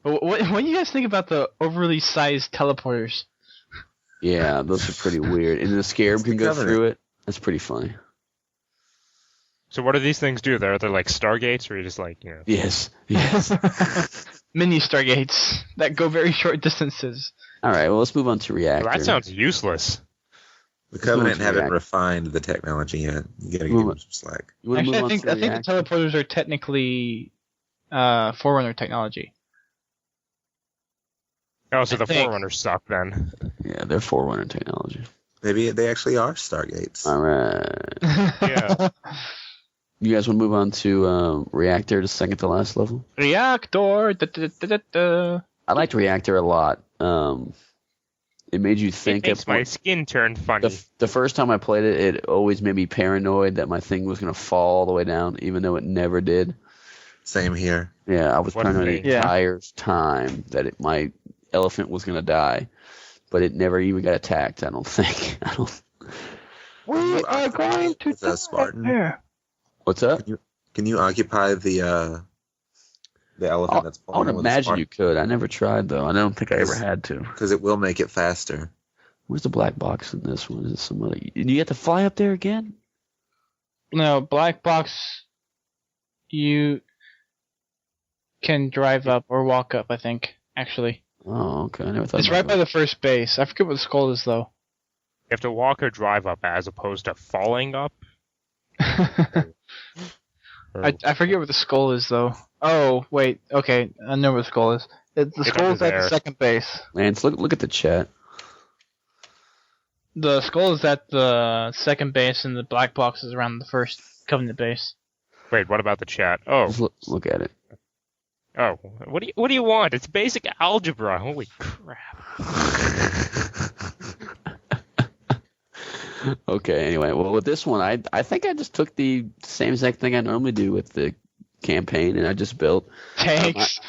But what do you guys think about the overly sized teleporters? Yeah, those are pretty weird. And the Scarab can go through it. That's pretty funny. So what do these things do? They're like Stargates, or you just like, you know? Yes. Mini Stargates that go very short distances. All right, well, let's move on to Reactor. Well, that sounds useless. The Covenant haven't refined the technology yet. You gotta give them some slack. Actually, I think the teleporters are technically Forerunner technology. Oh, so the Forerunners suck then. Yeah, they're Forerunner technology. Maybe they actually are Stargates. All right. Yeah. You guys want to move on to Reactor, the second to last level? Reactor! I liked Reactor a lot. It made you think. It makes my skin turn funny. The first time I played it, it always made me paranoid that my thing was going to fall all the way down, even though it never did. Same here. Yeah, I was paranoid the entire time that my elephant was going to die, but it never even got attacked, I don't think. We are going to die Spartan. What's up? Can you occupy the elephant that's falling? I would imagine you could. I never tried, though. I don't think I ever had to. Because it will make it faster. Where's the black box in this one? Is it somebody? Do you have to fly up there again? No, black box, you can drive up or walk up, I think, actually. Oh, okay. I never thought it's right by the first base. I forget what the skull is, though. You have to walk or drive up as opposed to falling up? I forget what the skull is, though. Oh, wait. Okay, I know what the skull is. The skull is at the second base. Lance, look at the chat. The skull is at the second base, and the black box is around the first Covenant base. Wait, what about the chat? Oh, Just look at it. oh, what do you want? It's basic algebra. Holy crap! Okay, anyway, well, with this one, I think I just took the same exact thing I normally do with the campaign, and I just built Tanks,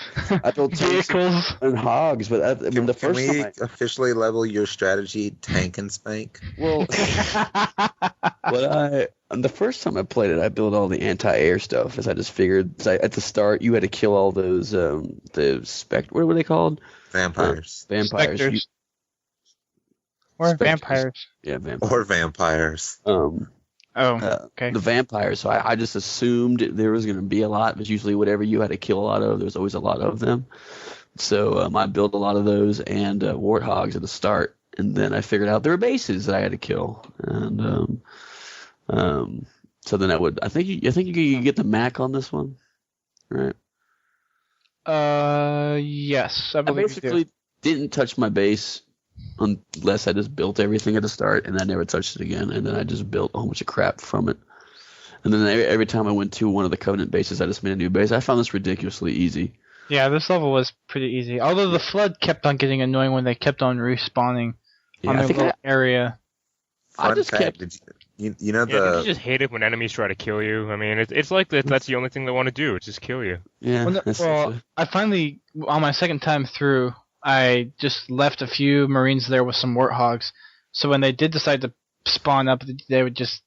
I built tanks vehicles. and hogs, but I mean, the Can first we time officially level your strategy Tank-and-Spank? well, the first time I played it, I built all the anti-air stuff, as I just figured at the start you had to kill all those what were they called? Vampires. Vampires. Specters. Or Specters. vampires. Yeah, vampires. Or vampires. Okay. The vampires. So I just assumed there was going to be a lot, but usually whatever you had to kill a lot of, there's always a lot of them. So I built a lot of those and warthogs at the start, and then I figured out there were bases that I had to kill, and so then I think you can get the Mac on this one, right? Yes, I I believe basically didn't touch my base unless I just built everything at the start, and I never touched it again. And then I just built a whole bunch of crap from it. And then every time I went to one of the Covenant bases, I just made a new base. I found this ridiculously easy. Yeah, this level was pretty easy. Although the flood kept on getting annoying when they kept on respawning on I their think little area. Fun just fact, kept- you know Yeah, don't the you just hate it when enemies try to kill you? I mean, it's like that's the only thing they want to do. It's just kill you. Yeah. Well, I finally, on my second time through, I just left a few Marines there with some warthogs. So when they did decide to spawn up, they would just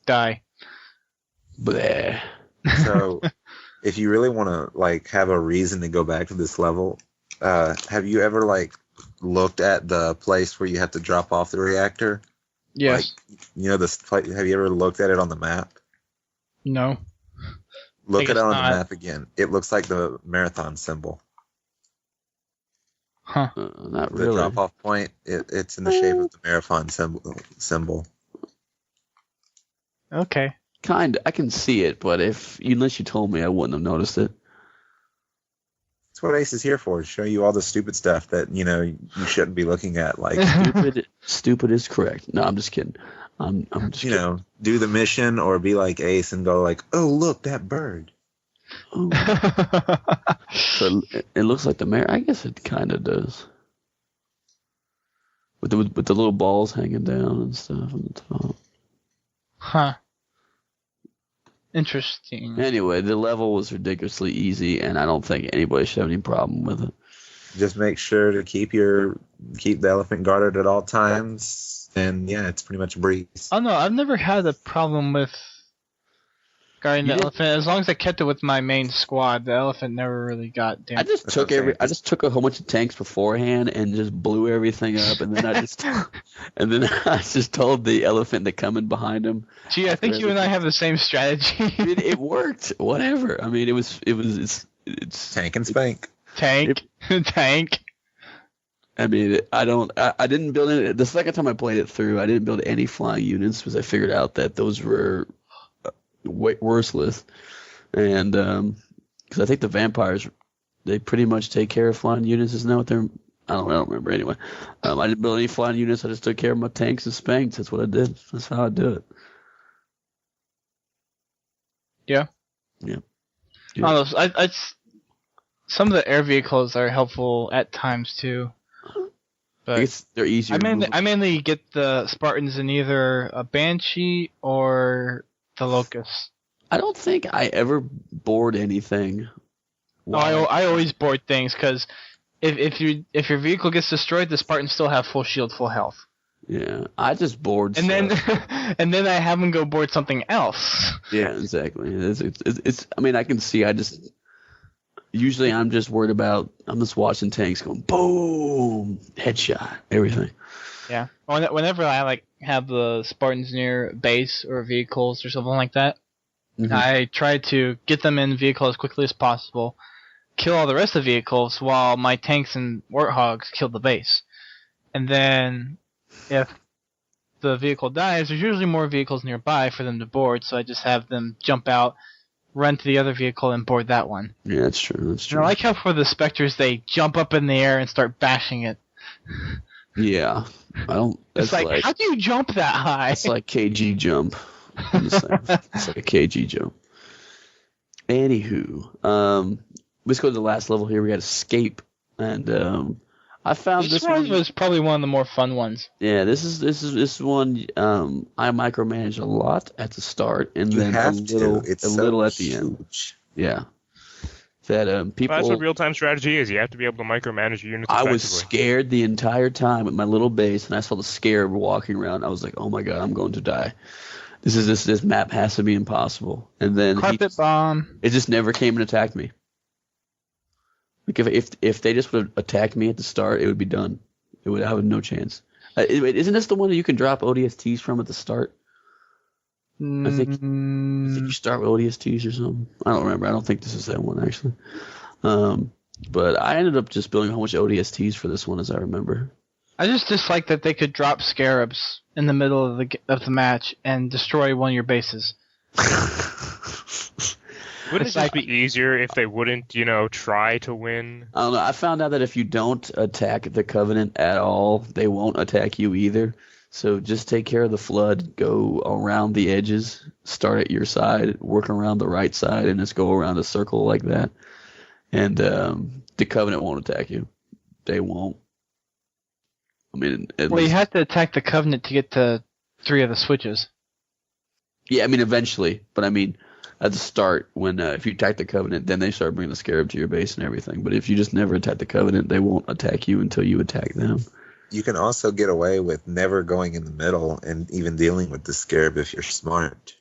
die. Bleh. so if you really want to like have a reason to go back to this level, have you ever like looked at the place where you have to drop off the reactor? Yes. Like, you know this place, have you ever looked at it on the map? No. Look I at it on guess the not. map again. It looks like the marathon symbol. Huh. Not The really. drop off point, it's in the shape of the marathon symbol. Okay. Kind. I can see it, but unless you told me, I wouldn't have noticed it. That's what Ace is here for, to show you all the stupid stuff that, you know, you shouldn't be looking at. Like, Stupid is correct. No, I'm just kidding. I'm just you kidding. know, do the mission or be like Ace and go like, oh, look, that bird. Ooh. So it looks like the mayor. I guess it kind of does. With the little balls hanging down and stuff on the top. Huh. Interesting. Anyway, the level was ridiculously easy, and I don't think anybody should have any problem with it. Just make sure to keep the elephant guarded at all times, and yeah, it's pretty much a breeze. Oh no, I've never had a problem with guarding You the did- elephant. As long as I kept it with my main squad, the elephant never really got I damaged. just That's took what I'm saying. I just took a whole bunch of tanks beforehand and just blew everything up, and then I just told the elephant to come in behind him. Gee, I think you and I have the same strategy. It worked. Whatever. I mean, it's Tank-and-Spank. Tank. Tank. I mean, I didn't build any. The second time I played it through, I didn't build any flying units because I figured out that those were worthless, and because I think the vampires, they pretty much take care of flying units. Isn't that what they're? I don't remember anyway. I didn't build any flying units. I just took care of my tanks and spanks. That's what I did. That's how I do it. Yeah. Yeah. I don't know, some of the air vehicles are helpful at times too. I But guess they're easier. I mainly get the Spartans in either a Banshee or the Locust. I don't think I ever board anything. No, I always board things because if your vehicle gets destroyed, the Spartans still have full shield, full health. Yeah, I just board. And then stuff. and then I have them go board something else. Yeah, exactly. It's. I mean, I can see. Usually, I'm just worried about. I'm just watching tanks going boom, headshot, everything. Yeah. Whenever I have the Spartans near base or vehicles or something like that, Mhm. I try to get them in vehicle as quickly as possible, kill all the rest of the vehicles while my tanks and warthogs kill the base. And then if the vehicle dies, there's usually more vehicles nearby for them to board, so I just have them jump out, run to the other vehicle, and board that one. Yeah, that's true. That's And true. I like how for the Spectres they jump up in the air and start bashing it. Yeah, I don't. It's That's like, how do you jump that high? It's like KG jump. It's like a KG jump. Anywho, let's go to the last level here. We got Escape, and I found this one was probably one of the more fun ones. Yeah, this one. I micromanage a lot at the start, and You then have a little, to. It's a so little at the end. huge. Yeah, that people. That's what real-time strategy is. You have to be able to micromanage your units I effectively. was scared the entire time with my little base, and I saw the scarab walking around. I was like, "Oh my god, I'm going to die. This map has to be impossible." And then Carpet bomb. it just never came and attacked me. Like if they just would have attacked me at the start, it would be done. I would have no chance. Isn't this the one that you can drop ODSTs from at the start? I think you start with ODSTs or something. I don't remember. I don't think this is that one actually. But I ended up just building a whole bunch of ODSTs for this one, as I remember. I just dislike that they could drop scarabs in the middle of the match and destroy one of your bases. Wouldn't it just be easier if they wouldn't, try to win? I don't know. I found out that if you don't attack the Covenant at all, they won't attack you either. So just take care of the flood, go around the edges, start at your side, work around the right side, and just go around a circle like that. And the Covenant won't attack you. They won't. I mean, you have to attack the Covenant to get to 3 of the switches. Yeah, I mean, eventually. But I mean, at the start, when if you attack the Covenant, then they start bringing the Scarab to your base and everything. But if you just never attack the Covenant, they won't attack you until you attack them. You can also get away with never going in the middle and even dealing with the Scarab if you're smart.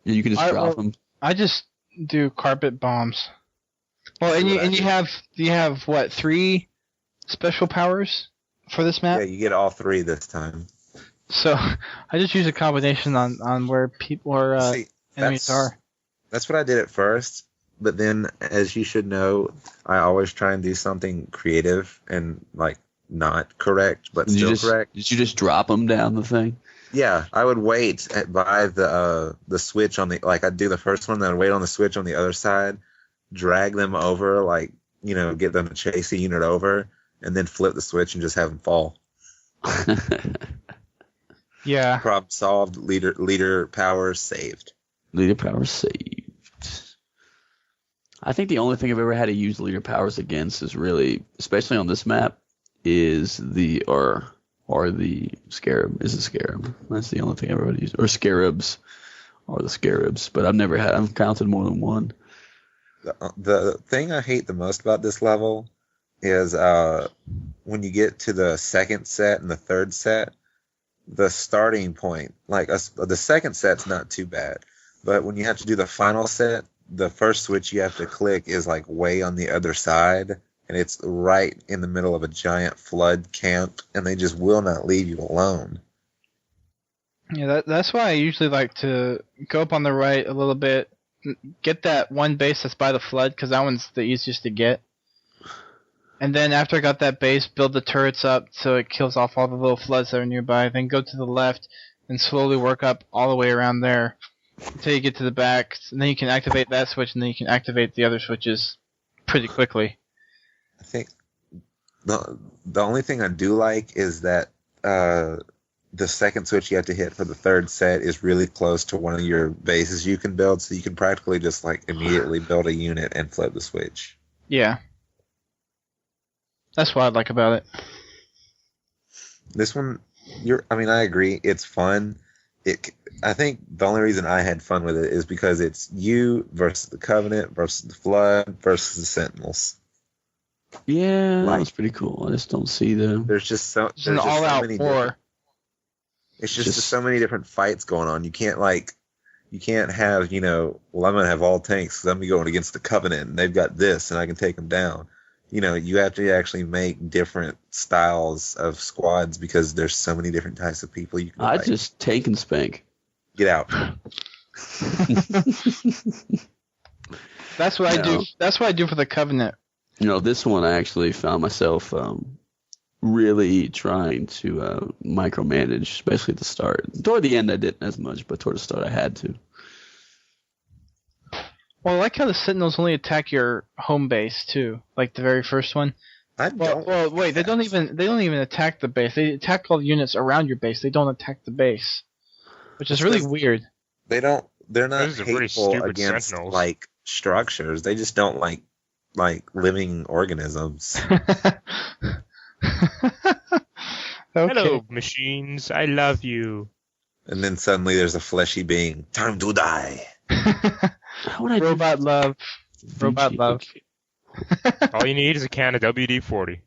Yeah, you can just drop them. I just do carpet bombs. Well, and you have what, 3 special powers for this map? Yeah, you get all 3 this time. So I just use a combination on where people are enemies are. That's what I did at first, but then, as you should know, I always try and do something creative and not correct, but still correct. Did you just drop them down the thing? Yeah, I would wait by the switch on the I'd do the first one, then I'd wait on the switch on the other side, drag them over, get them to chase a unit over, and then flip the switch and just have them fall. Yeah. Problem solved. Leader power saved. Leader power saved. I think the only thing I've ever had to use leader powers against is really, especially on this map, is the Scarab. Is the Scarab. That's the only thing I've ever used. Or Scarabs. Or the Scarabs. But I've counted more than one. The thing I hate the most about this level is when you get to the second set and the third set, the starting point, the second set's not too bad, but when you have to do the final set, the first switch you have to click is way on the other side, and it's right in the middle of a giant flood camp, and they just will not leave you alone. Yeah, that's why I usually like to go up on the right a little bit, get that one base that's by the flood, because that one's the easiest to get. And then after I got that base, build the turrets up so it kills off all the little floods that are nearby. Then go to the left and slowly work up all the way around there until you get to the back. And then you can activate that switch, and then you can activate the other switches pretty quickly. I think the only thing I do like is that the second switch you have to hit for the third set is really close to one of your bases you can build, so you can practically just immediately build a unit and flip the switch. Yeah. That's what I like about it. This one, I agree. It's fun. I think the only reason I had fun with it is because it's you versus the Covenant versus the Flood versus the Sentinels. Yeah, that was pretty cool. I just don't see them. There's just so it's an all-out war. It's just so many different fights going on. You can't have I'm gonna have all tanks because I'm gonna be going against the Covenant and they've got this and I can take them down. You have to actually make different styles of squads because there's so many different types of people you can I just Tank-and-Spank. Get out. That's what I do. That's what I do for the Covenant. This one I actually found myself really trying to micromanage, especially at the start. Toward the end I didn't as much, but toward the start I had to. Well, I like how the Sentinels only attack your home base, too. Like the very first one. I don't. Well, wait. They don't even attack the base. They attack all the units around your base. They don't attack the base, which is really weird. They don't. They're not Those are pretty hateful stupid against sentinels. like structures. They just don't like living organisms. Okay. Hello, machines. I love you. And then suddenly there's a fleshy being. Time to die. How would I Robot do love. Robot love. All you need is a can of WD-40.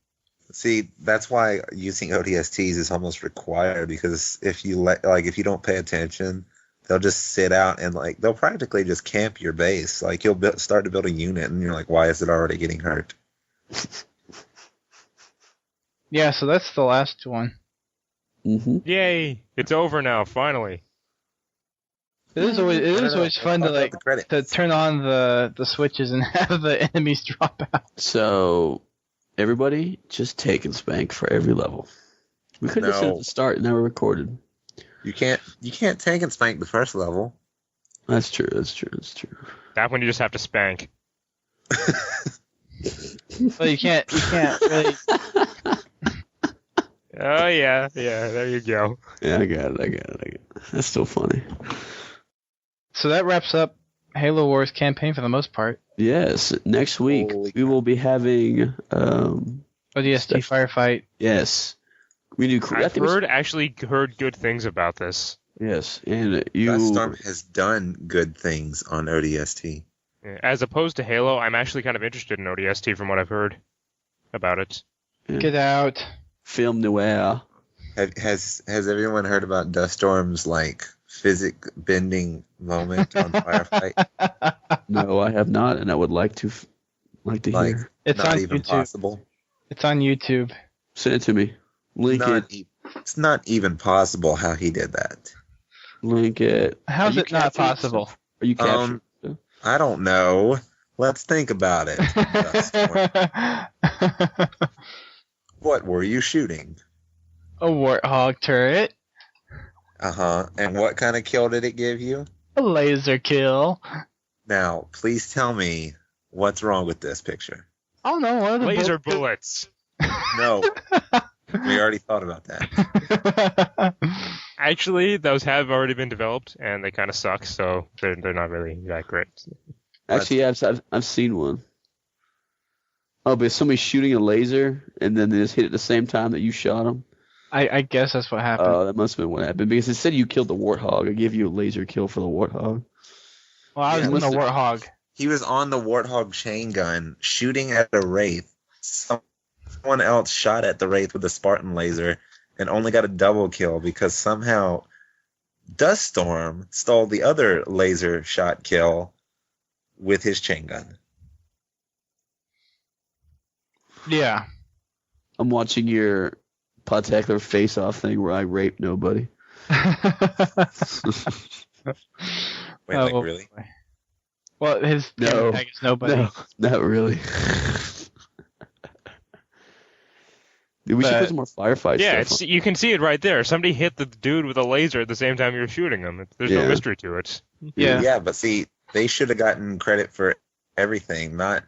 See, that's why using ODSTs is almost required, because if you if you don't pay attention, they'll just sit out and they'll practically just camp your base. Like you'll start to build a unit and you're like, why is it already getting hurt? Yeah, so that's the last one. Mm-hmm. Yay! It's over now, finally. It is always fun to turn on the switches and have the enemies drop out. So, everybody, just take and spank for every level. We could have said at the start, and now we're recorded. You can't tank and spank the first level. That's true. That one you just have to spank. Well, you can't really. Oh yeah, there you go. Yeah, I got it. That's still funny. So that wraps up Halo Wars campaign for the most part. Yes, next week we will be having ODST firefight. Yes, we do. I've actually heard good things about this. Yes, and you. Duststorm has done good things on ODST. As opposed to Halo, I'm actually kind of interested in ODST from what I've heard about it. Yeah. Get out. Film noir. Has everyone heard about Duststorm's physics bending moment on Firefight? No, I have not, and I would like to hear. It's not on even YouTube. possible. It's on YouTube. Send it to me. Link it. It's not even possible how he did that. Link it. How's it not possible? Are you capturing? I don't know. Let's think about it. Duststorm. What were you shooting? A warthog turret. And what kind of kill did it give you? A laser kill. Now, please tell me what's wrong with this picture. Oh no, one of the Laser bullets. No. We already thought about that. Actually, those have already been developed, and they kind of suck, so they're not really that great. Actually, yeah, I've seen one. Oh, but somebody shooting a laser, and then they just hit it at the same time that you shot them? I guess that's what happened. Oh, that must have been what happened, because it said you killed the warthog. I gave you a laser kill for the warthog. Well, I was in the warthog. He was on the warthog chain gun, shooting at a wraith. Someone else shot at the wraith with a Spartan laser, and only got a double kill because somehow Duststorm stole the other laser shot kill with his chain gun. Yeah. I'm watching your Podtacular face-off thing where I rape nobody. Wait, really? Well, his tag is nobody. No, not really. Dude, we should put some more firefight stuff on. You can see it right there. Somebody hit the dude with a laser at the same time you're shooting him. There's no mystery to it. Yeah, but see, they should have gotten credit for everything, not.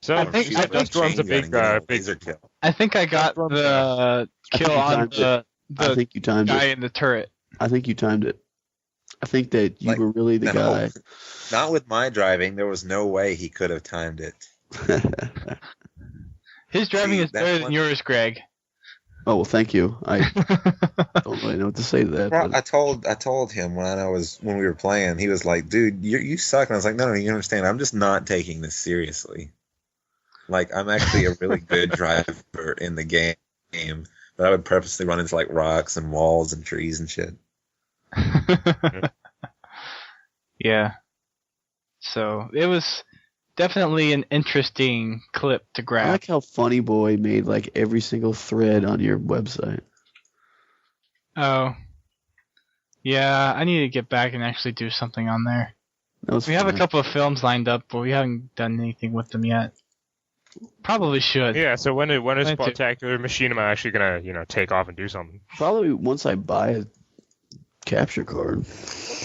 So I think Duststorm's a big laser kill. I think I got the kill on the I think you timed guy it. in the turret. I think you timed it. I think that you were really the guy. Not with my driving. There was no way he could have timed it. His driving is better than yours, Greg. Oh well, thank you. I don't really know what to say to that. Well, But I told him when we were playing, he was like, "Dude, you suck." And I was like, "No, you understand. I'm just not taking this seriously. I'm actually a really good driver in the game, but I would purposely run into rocks and walls and trees and shit." Yeah. So it was definitely an interesting clip to grab. I like how Funny Boy made every single thread on your website. Oh. Yeah, I need to get back and actually do something on there. We have a couple of films lined up, but we haven't done anything with them yet. Probably should. Yeah, so when is Podtacular Machinima actually gonna take off and do something? Probably once I buy a capture card.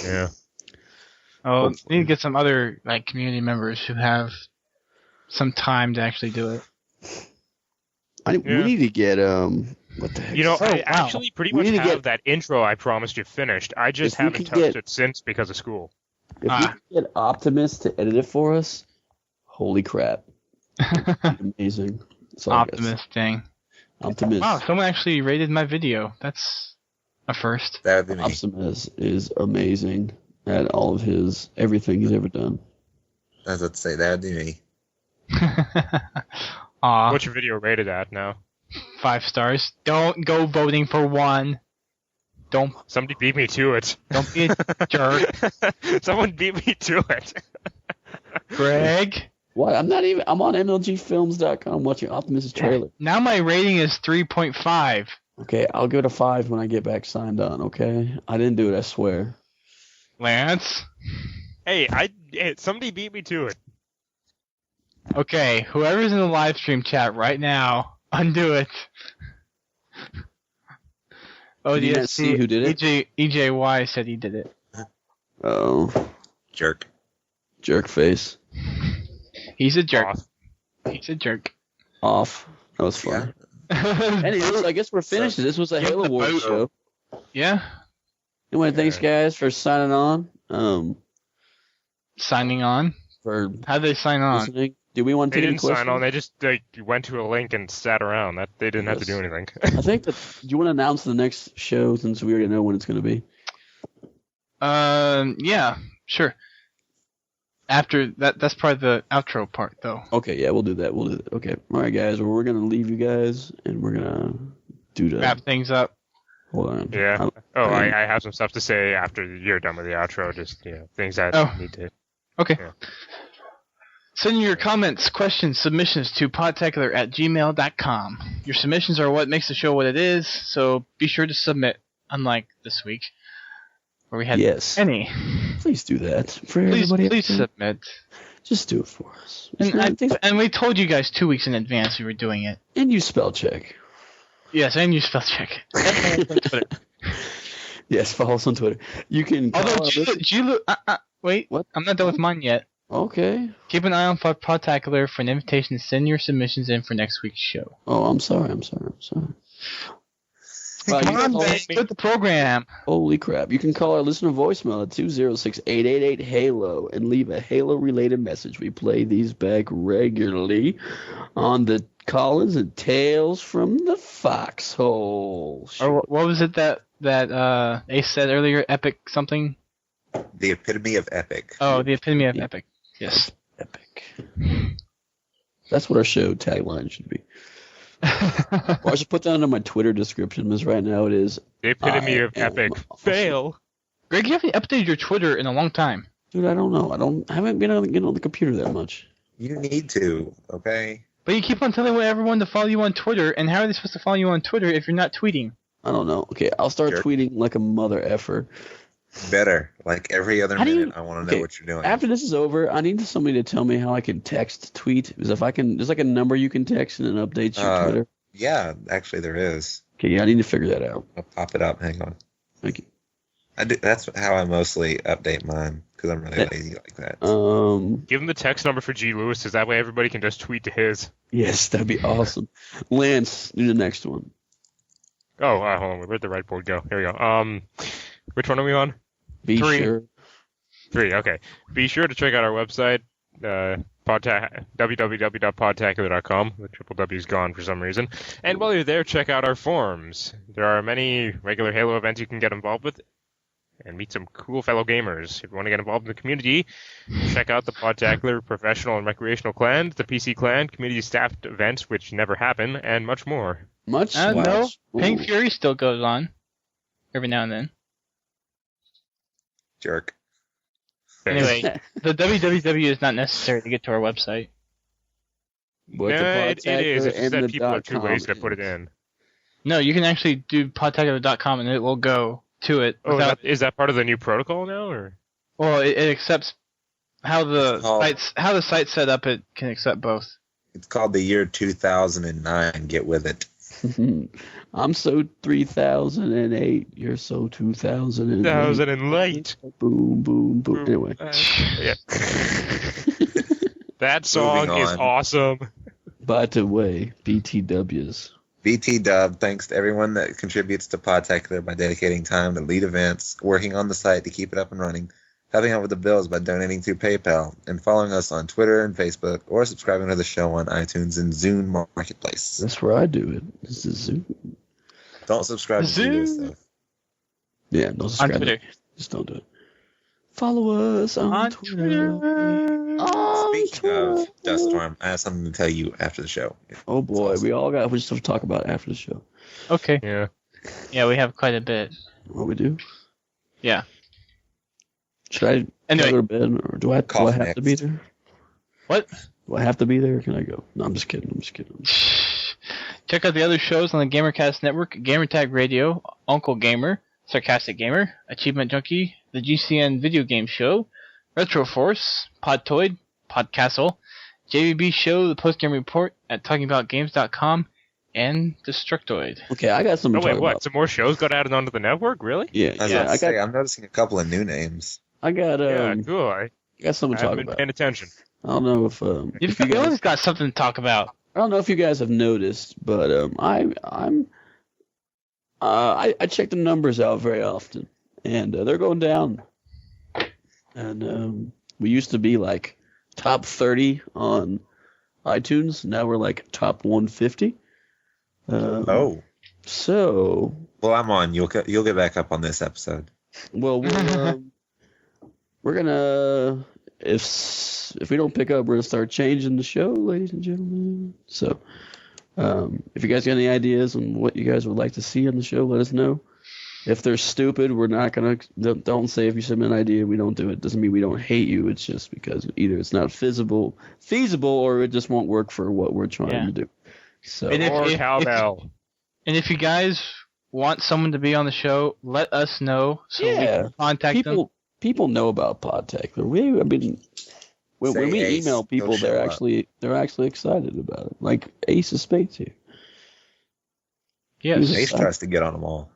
Yeah. Oh, we need to get some other community members who have some time to actually do it. We need to get what the heck? You know, I wow. actually pretty We much need to have that intro I promised you finished. I just If we haven't could touched get- it since because of school. If we could get Optimus to edit it for us, holy crap, amazing. That's all I guess. Optimus thing. Optimus. Wow, someone actually rated my video. That's a first. That would be me. Optimus is amazing at all of everything he's ever done. I was about to say, that would be me. Aw, What's your video rated at now? 5 stars. Don't go voting for 1. Don't Somebody beat me to it. be a jerk, Someone beat me to it. Greg. What? I'm on MLGfilms.com watching Optimus' trailer. Now my rating is 3.5. Okay, I'll go to 5 when I get back signed on, okay? I didn't do it, I swear. Lance. Hey, somebody beat me to it. Okay, whoever's in the live stream chat right now, undo it. Did you not see who did it? EJY said he did it. Oh, Jerk. jerk face. He's a jerk. Off. He's a jerk. Off. That was fun. Anyways, I guess we're finished. This was a Give Halo the Wars boat. show. Yeah. Anyway, thanks guys for signing on. Signing on. For How'd they sign on? listening. Do we want to They take any didn't sign questions? on. They just went to a link and sat around. They didn't have to do anything. I think that. Do you want to announce the next show since we already know when it's going to be? Yeah, sure. After that's probably the outro part, though. Okay, yeah, we'll do that. Okay, all right, guys. Well, we're gonna leave you guys, and we're gonna do the. Wrap things up. Hold on. Yeah. I have some stuff to say after you're done with the outro. Just things that need to. Okay. Yeah. Send your comments, questions, submissions to podtacular@gmail.com. Your submissions are what makes the show what it is, so be sure to submit, unlike this week, where we had Yes. any. Please do that for Please everybody. out there. submit. Just do it for us. And we told you guys 2 weeks in advance we were doing it. And you spell check. Yes, and you spell check. Yes, follow us on Twitter. You can. Call Although, us- wait, What? I'm not done with mine yet. Okay. Keep an eye on Podtacular for an invitation to send your submissions in for next week's show. Oh, I'm sorry. Come you on, can call- man, quit the program. Holy crap. You can call our listener voicemail at 206-888-HALO and leave a Halo-related message. We play these back regularly on the Collins and Tales from the Foxhole. Or what was it that Ace said earlier? Epic something? The epitome of epic. Oh, the epitome of Yeah. epic. Yes. Epic. That's what our show tagline should be. Or I should put that under my Twitter description, because right now it is, The epitome I of am epic awesome. fail. Greg, you haven't updated your Twitter in a long time. dude, I don't know. I haven't been able to get on the computer that much. You need to, okay? But you keep on telling everyone to follow you on Twitter, and how are they supposed to follow you on Twitter if you're not tweeting? I don't know. Okay, I'll start Sure. tweeting like a mother effer. Better. Like every other How do you- minute, I want to know okay, what you're doing. After this is over, I need somebody to tell me how I can text tweet. Because if I can, there's like a number you can text and it updates your Twitter. Yeah, actually there is. Okay, yeah, I need to figure that out. I'll pop it up. Hang on. Thank you. That's how I mostly update mine, because I'm really lazy like that. Give him the text number for GLewis, so that way everybody can just tweet to his. Yes, that'd be awesome. Lance, do the next one. Oh, hold on. Where'd the right board go? Here we go. Which one are we on? Be 3. sure. 3. Okay. Be sure to check out our website, www.podtacular.com. The triple W is gone for some reason. And while you're there, check out our forums. There are many regular Halo events you can get involved with and meet some cool fellow gamers. If you want to get involved in the community, check out the Podtacular Professional and Recreational Clan, the PC Clan, community staffed events which never happen, and much more. Much? No, Ooh. Pink Fury still goes on every now and then. Jerk. Anyway, the www is not necessary to get to our website. But the it is. Podtacular It's just and that the people are too .com lazy to put it is. in. No, you can actually do podtacular.com and it will go to it. Oh, Without, is that part of the new protocol now, or? well, it accepts how the It's called- site's set up. It can accept both. It's called the year 2009. Get with it. I'm so 3008. You're so 2008. 2000 and late. Boom, boom, boom. Anyway. Yeah. That song Moving is on. awesome. By the way, BTWs. BT Dub, thanks to everyone that contributes to Podtacular by dedicating time to lead events, working on the site to keep it up and running, helping out with the bills by donating through PayPal, and following us on Twitter and Facebook, or subscribing to the show on iTunes and Zune Marketplace. That's where I do it. This is Zoom. Don't subscribe to this stuff. Yeah, don't subscribe. On Twitter. Just don't do it. Follow us on Twitter. Speaking of Dust Storm, I have something to tell you after the show. Oh boy, we all got stuff to talk about after the show. Okay. Yeah. Yeah, we have quite a bit. What we do? Yeah. Should I Anyway. go to bed, or do I have to be there? What? Do I have to be there, or can I go? No, I'm just kidding. Check out the other shows on the GamerCast Network: Gamertag Radio, Uncle Gamer, Sarcastic Gamer, Achievement Junkie, the GCN Video Game Show, Retro Force, Podtoid, Podcastle, JVB Show, the Post Game Report at TalkingAboutGames.com, and Destructoid. Okay, I got something Oh to wait, talk what? about. Some more shows got added onto the network? Really? Yeah, I'm noticing a couple of new names. I got Yeah, cool. I something to talk haven't been about. paying attention. I don't know if You've you guys, always got something to talk about. I don't know if you guys have noticed, but I check the numbers out very often, and they're going down. And we used to be like top 30 on iTunes. Now we're like top 150. Oh. So. Well, I'm on. You'll get back up on this episode. Well, we're gonna if we don't pick up, we're gonna start changing the show, ladies and gentlemen. So, if you guys got any ideas on what you guys would like to see on the show, let us know. If they're stupid, we're not gonna. Don't say if you submit an idea we don't do it. Doesn't mean we don't hate you. It's just because either it's not feasible, or it just won't work for what we're trying to do. So, And cowbell. And if you guys want someone to be on the show, let us know so we can contact them. People know about Podtacular. When we Ace, email people, he'll show they're actually excited about it. Like Ace of Spades here. Yes. Ace tries to get on them all.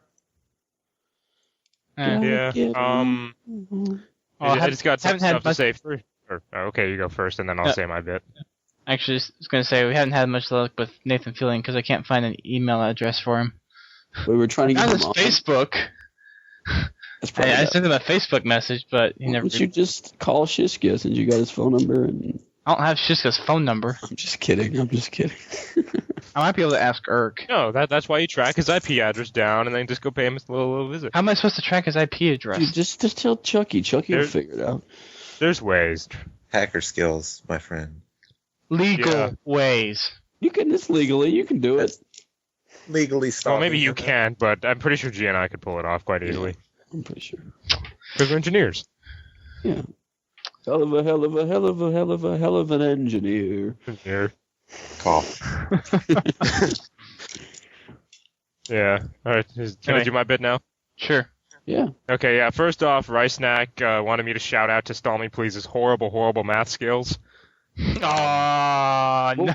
Yeah. I just got some haven't had stuff to much- say first. Okay, you go first, and then I'll say my bit. Actually, I was going to say, we haven't had much luck with Nathan Fielding because I can't find an email address for him. We were trying to get On him his on. Facebook. That's probably I sent him a Facebook message, but he Why never. don't you just call Shishka since you got his phone number? And I don't have Shiska's phone number. I'm just kidding. I might be able to ask Irk. No, that's why you track his IP address down, and then just go pay him a little visit. How am I supposed to track his IP address? Dude, just tell Chucky. Chucky will figure it out. There's ways. Hacker skills, my friend. Legal ways. You can. It's legally. You can do it. Legally stalking. Well, maybe you can, but I'm pretty sure G and I could pull it off quite easily. I'm pretty sure. Because we're engineers. Yeah. Hell of an engineer. Engineer. Cough. Yeah. All right. Can I do my bit now? Sure. Yeah. Okay. Yeah. First off, Rice Snack wanted me to shout out to Stall Me Please's horrible math skills. Oh, no.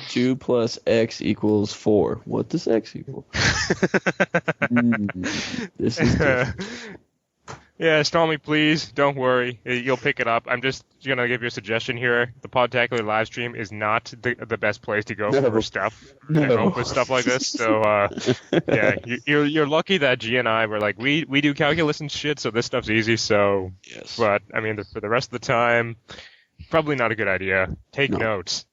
2 plus X equals 4. What does X equal? This is different. Yeah, Stall Me Please. Don't worry. You'll pick it up. I'm just going to give you a suggestion here. The Podtacular live stream is not the best place to go for stuff. With stuff like this. So, yeah, you're lucky that G and I were like, we do calculus and shit, so this stuff's easy. So, yes. But, I mean, for the rest of the time, probably not a good idea. Take notes.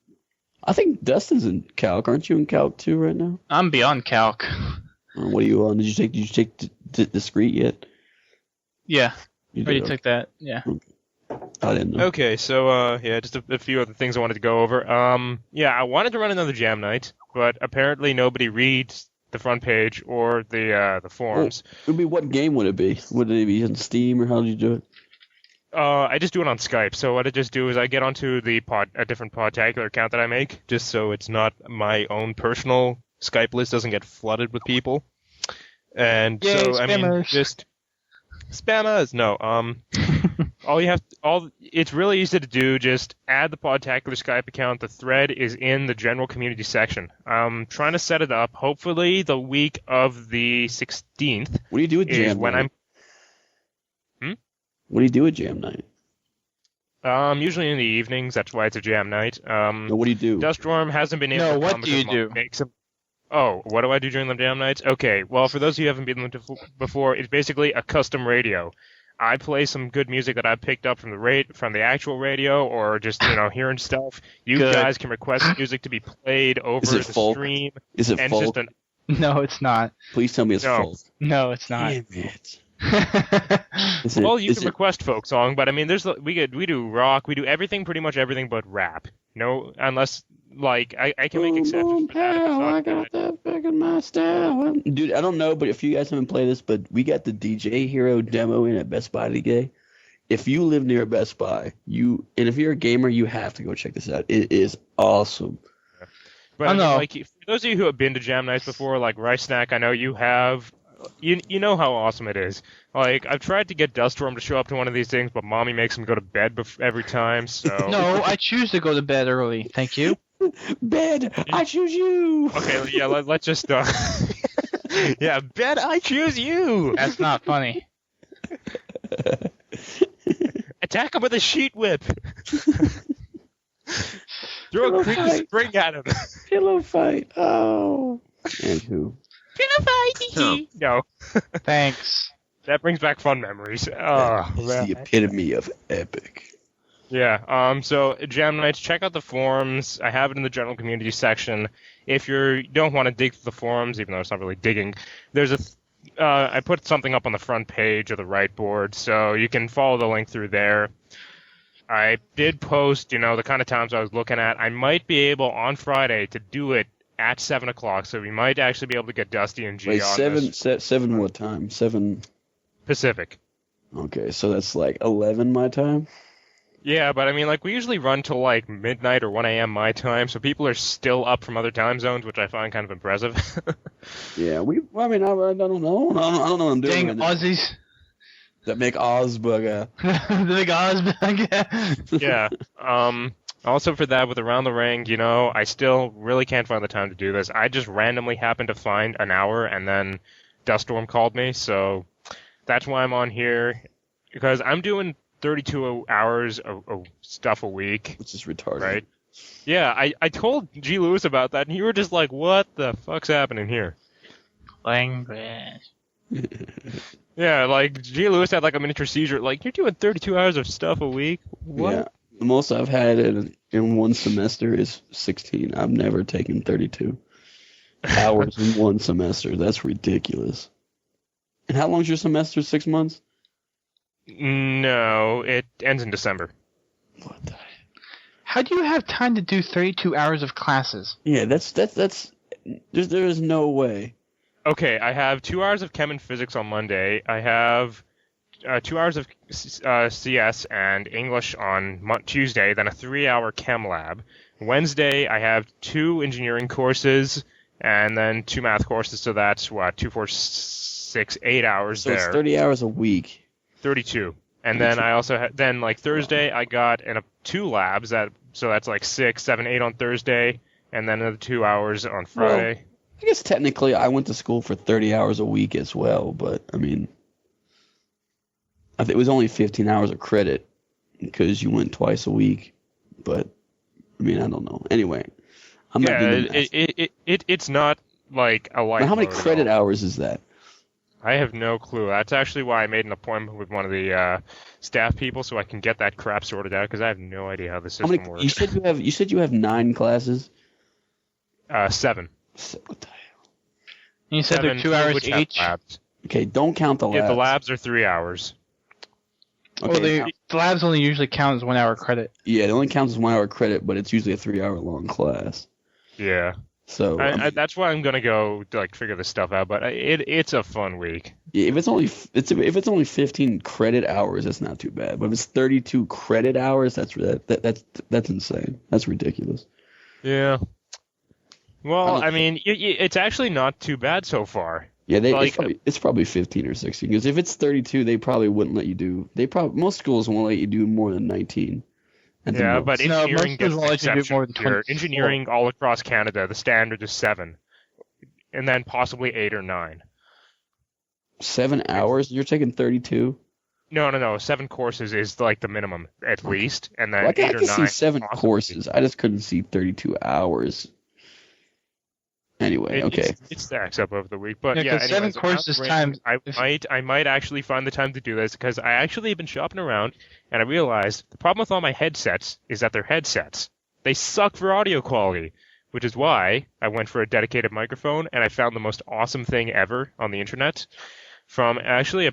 I think Dustin's in Calc. Aren't you in Calc 2 right now? I'm beyond Calc. What are you on? Did you take Discrete yet? Yeah. You Already did, took that. Yeah. I didn't know. Okay, so, yeah, just a few other things I wanted to go over. Yeah, I wanted to run another jam night, but apparently nobody reads the front page or the forums. It would be, what game would it be? Would it be in Steam, or how did you do it? I just do it on Skype. So what I just do is I get onto a different Podtacular account that I make, just so it's not my own personal Skype list doesn't get flooded with people. And Yay, so, spammers. I mean, just spammers. No, it's really easy to do. Just add the Podtacular Skype account. The thread is in the general community section. I'm trying to set it up. Hopefully, the week of the 16th. What do you do with is Jam when Night? What do you do with Jam Night? Usually in the evenings. That's why it's a jam night. Now, what do you do? Duststorm hasn't been able No, to what come do you because Mom do? makes him. Oh, what do I do during the jam nights? Okay, well, for those of you who haven't been to before, it's basically a custom radio. I play some good music that I picked up from the actual radio, or just hearing stuff. You Good. guys can request music to be played over Is it the folk? stream. Is it And folk? it's just No, it's not. Please tell me it's No. folk. No, it's not. Damn it. Is it, well, you is can it, request folk song, but I mean, we do rock, we do everything, pretty much everything but rap. No, unless like I can make exceptions for that. If it's Pow, not I got good. that back in my style. Dude, I don't know, but if you guys haven't played this, but we got the DJ Hero demo in at Best Buy today. If you live near Best Buy, and if you're a gamer, you have to go check this out. It is awesome. But I I mean, know. like for those of you who have been to jam nights before, like Rice Snack, I know you have. You know how awesome it is. Like I've tried to get Duststorm to show up to one of these things, but Mommy makes him go to bed every time. So No, I choose to go to bed early. Thank you. Bed, I choose you. Okay, yeah, let's just. Yeah, bed, I choose you. That's not funny. Attack him with a sheet whip. Throw Pillow a creepy fight. spring at him. Pillow fight. Oh. And who? Pillow fight. No, Thanks. that brings back fun memories. That Oh, is man. the epitome of epic. Yeah. So jam nights. Check out the forums. I have it in the general community section. If you don't want to dig through the forums, even though it's not really digging, there's I put something up on the front page of the right board, so you can follow the link through there. I did post, the kind of times I was looking at. I might be able on Friday to do it at 7 o'clock, so we might actually be able to get Dusty and G Wait, on this. seven what time? 7. Pacific. Okay, so that's like 11 my time. Yeah, but I mean, like, we usually run till like midnight or 1 a.m. my time, so people are still up from other time zones, which I find kind of impressive. Yeah, I don't know. I don't know what I'm doing. Dang right now. Aussies. That make Ozbug. The big Oz. Yeah. Also for that, with Around the Ring, I still really can't find the time to do this. I just randomly happened to find an hour, and then Duststorm called me, so that's why I'm on here, because I'm doing 32 hours of stuff a week, Which is retarded. right? Yeah, I told GLewis about that, and you were just like, what the fuck's happening here? Language. Yeah, like, GLewis had like a miniature seizure, like, you're doing 32 hours of stuff a week? What? Yeah. The most I've had in one semester is 16. I've never taken 32 hours in one semester. That's ridiculous. And how long's your semester? 6 months? No, it ends in December. What the? How do you have time to do 32 hours of classes? Yeah, that's. There is no way. Okay, I have 2 hours of chem and physics on Monday. I have 2 hours of CS and English on Tuesday, then a 3-hour chem lab. Wednesday, I have 2 engineering courses, and then 2 math courses, so that's, 2, 4, 6, 8 hours So there. it's 30 hours a week. 32. And then I also then like Thursday I got 2 labs so that's like 6, 7, 8 on Thursday, and then another 2 hours on Friday. I guess technically I went to school for 30 hours a week as well, but I mean, I think it was only 15 hours of credit because you went twice a week. But I mean, I don't know. Anyway, I'm not doing the math. It's not like a light. Now, how many load at credit all. hours is that? I have no clue. That's actually why I made an appointment with one of the staff people so I can get that crap sorted out, because I have no idea how the How system many? works. You said you have 9 classes. 7. What the hell? You said they're 7, 2 hours which have each. labs. Okay, don't count the labs. Yeah, the labs are 3 hours. Okay, Well, the labs only usually count as 1 hour credit. yeah, it only counts as 1 hour credit, but it's usually a 3-hour long class. Yeah. So That's why I'm gonna go like figure this stuff out. But it's a fun week. if it's only 15 credit hours, that's not too bad. But if it's 32 credit hours, that's insane. That's ridiculous. Yeah. Well, I mean, it's actually not too bad so far. Yeah, Like- it's probably 15 or 16. Because if it's 32, they probably wouldn't let you do. Most schools won't let you do more than 19. at the Yeah, most. but No, engineering most gets schools an let you do exception more than here. 24. Engineering all across Canada, the standard is 7, and then possibly 8 or 9. 7 hours, you're taking 32. No. 7 courses is like the minimum at least, and then I 8 or can 9. see 7 possibly. courses. I just couldn't see 32 hours. Anyway, okay. It stacks up over the week, but Yeah, yeah. 'cause 7 anyways, around courses the ring, times- I might actually find the time to do this because I actually have been shopping around and I realized the problem with all my headsets is that they're headsets. They suck for audio quality, which is why I went for a dedicated microphone and I found the most awesome thing ever on the internet from actually a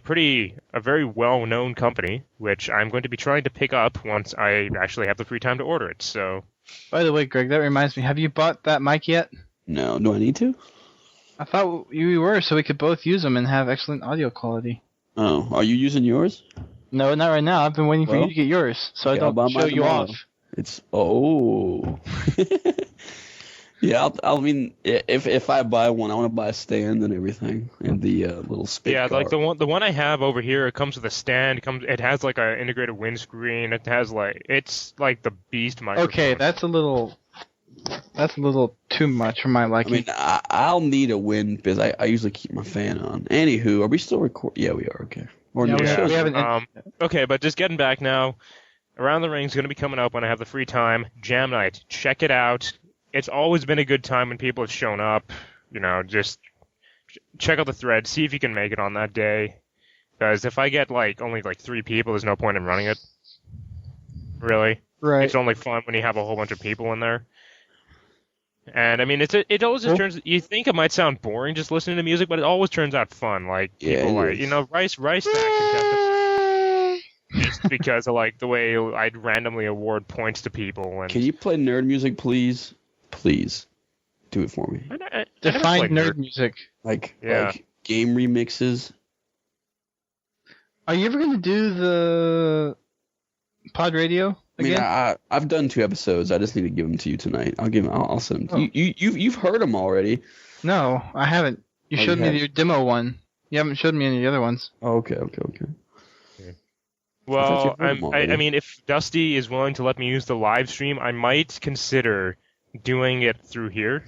very well-known company, which I'm going to be trying to pick up once I actually have the free time to order it. So. By the way, Greg, that reminds me. Have you bought that mic yet? No, do I need to? I thought you were, so we could both use them and have excellent audio quality. Oh, are you using yours? No, not right now. I've been waiting for you Well, to get yours, so okay, I I'll buy don't show mine you tomorrow. off. It's yeah. I mean, if I buy one, I want to buy a stand and everything, and the little spit Yeah, guard. like the one I have over here, it comes with a stand. It has like an integrated windscreen. It's like the beast microphone. Okay, that's a little too much for my I liking. mean, I'll need a wind because I usually keep my fan on. Anywho, are we still recording? Yeah, we are. Okay. Or Yeah, no, we show's- haven't- Okay, but just getting back now. Around the Ring's going to be coming up when I have the free time. Jam night. Check it out. It's always been a good time when people have shown up. You know, just check out the thread. See if you can make it on that day. Because if I get only 3 people, there's no point in running it. Really. Right. It's only fun when you have a whole bunch of people in there. And I mean, it always just turns. You think it might sound boring just listening to music, but it always turns out fun. Like Yeah, people it is. Rice Stack contestants. Just because of the way I'd randomly award points to people. And Can you play nerd music, please? Please, do it for me. I never Define played nerd music. Like Yeah. like game remixes. Are you ever going to do the pod radio I mean, again? I've done 2 episodes. I just need to give them to you tonight. I'll send them. Oh. You've heard them already. No, I haven't. You Oh, showed you me have? your demo one. You haven't showed me any of the other ones. Oh, okay. I thought you Well, heard them I already. mean, if Dusty is willing to let me use the live stream, I might consider doing it through here.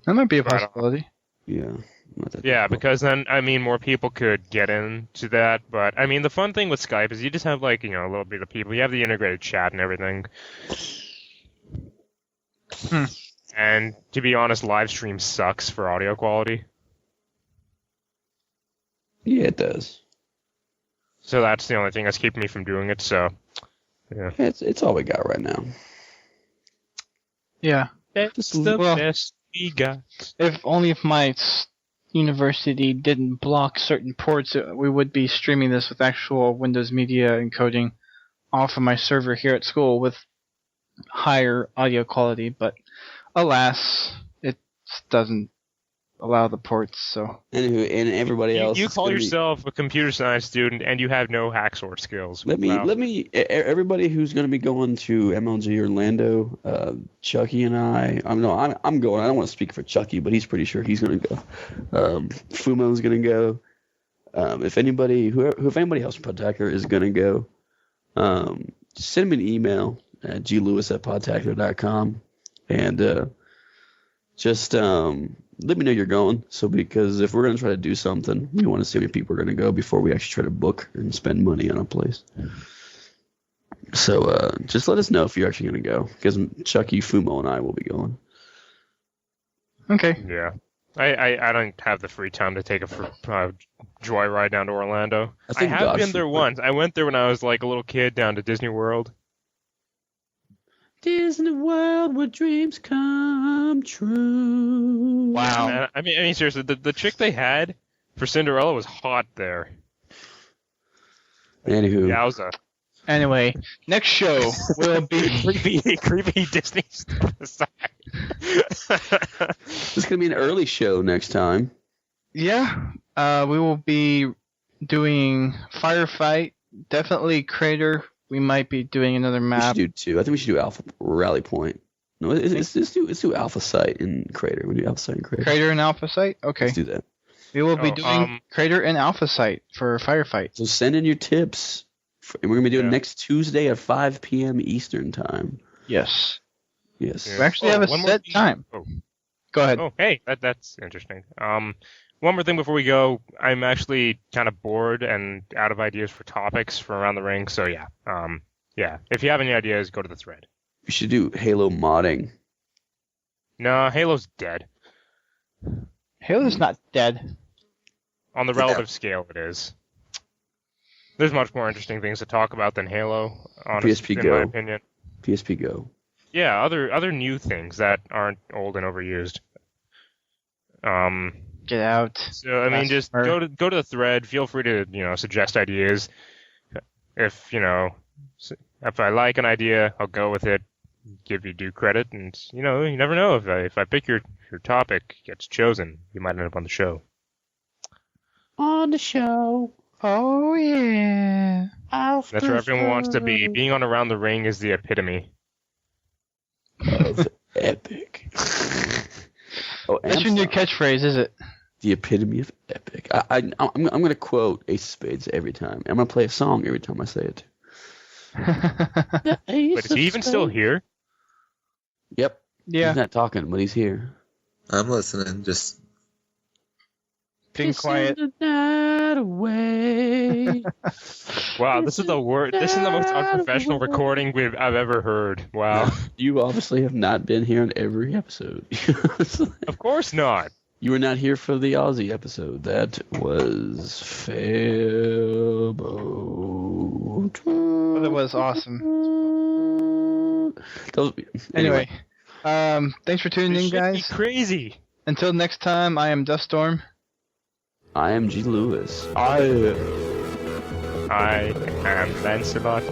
That might be a Right on. possibility. Yeah. Not that Yeah, difficult. because then more people could get into that. But I mean, the fun thing with Skype is you just have a little bit of people. You have the integrated chat and everything. And to be honest, live stream sucks for audio quality. Yeah, it does. So that's the only thing that's keeping me from doing it. So yeah, It's all we got right now. Yeah. it's the best we got. If only if my university didn't block certain ports, we would be streaming this with actual Windows Media encoding off of my server here at school with higher audio quality. But alas, it doesn't allow the ports. So Anywho, and everybody else. You is call gonna be- yourself a computer science student and you have no hacksaw skills. Let me, Wow. everybody who's going to be going to MLG Orlando, Chucky and I'm going. I don't want to speak for Chucky, but he's pretty sure he's going to go. Fumo's going to go. If anybody else from Podtacular is going to go, just send me an email at GLewis@podtacular.com and just let me know you're going. So because if we're going to try to do something, we want to see how many people are going to go before we actually try to book and spend money on a place. So just let us know if you're actually going to go because Chucky, Fumo, and I will be going. okay. Yeah. I don't have the free time to take a joyride down to Orlando. I have Josh been there would. once. I went there when I was a little kid down to Disney World. Disney World where dreams come true. Wow. And I mean seriously, the chick they had for Cinderella was hot there. Anywho, Yowza. Anyway, next show will be creepy Disney stuff aside. this is going to be an early show next time. yeah. We will be doing Firefight, definitely Crater. We might be doing another We should map. do 2. I think we should do Alpha Rally Point. No, let's do Alpha Site and Crater. We do Alpha Site and Crater. Crater and Alpha Site. Okay. Let's do that. We will be Oh, doing Crater and Alpha Site for Firefight. So send in your tips. And we're going to be doing Yeah. next Tuesday at 5 p.m. Eastern Time. Yes. Yes. Yeah. We actually have a one more set thing. time. Oh. Go ahead. Oh, hey, that's interesting. one more thing before we go. I'm actually kind of bored and out of ideas for topics for Around the Ring. So yeah. If you have any ideas, go to the thread. We should do Halo modding. No, Halo's dead. Halo's not dead. On the relative scale, it is. There's much more interesting things to talk about than Halo, honestly, PSP in Go. my opinion. PSP Go. Yeah, other new things that aren't old and overused. Get out. So I mean, just go to the thread. Feel free to suggest ideas. If I like an idea, I'll go with it. Give you due credit, and you never know if I pick your topic gets chosen, you might end up on the show. On the show. Oh yeah. That's where everyone wants to be. Being on Around the Ring is the epitome of epic. That's your new catchphrase, is it? The epitome of epic. I'm going to quote Ace of Spades every time. I'm going to play a song every time I say it. But is he even still here? Yep. Yeah. He's not talking, but he's here. I'm listening. Just being quiet. The night away. Wow, this is the worst. This is the most unprofessional recording I've ever heard. Wow. You obviously have not been here on every episode. Of course not. You were not here for the Aussie episode. That was Fabo. That was awesome. Anyway. Thanks for tuning in, guys. Crazy. Until next time, I am Duststorm. I am GLewis. I am Lancelot,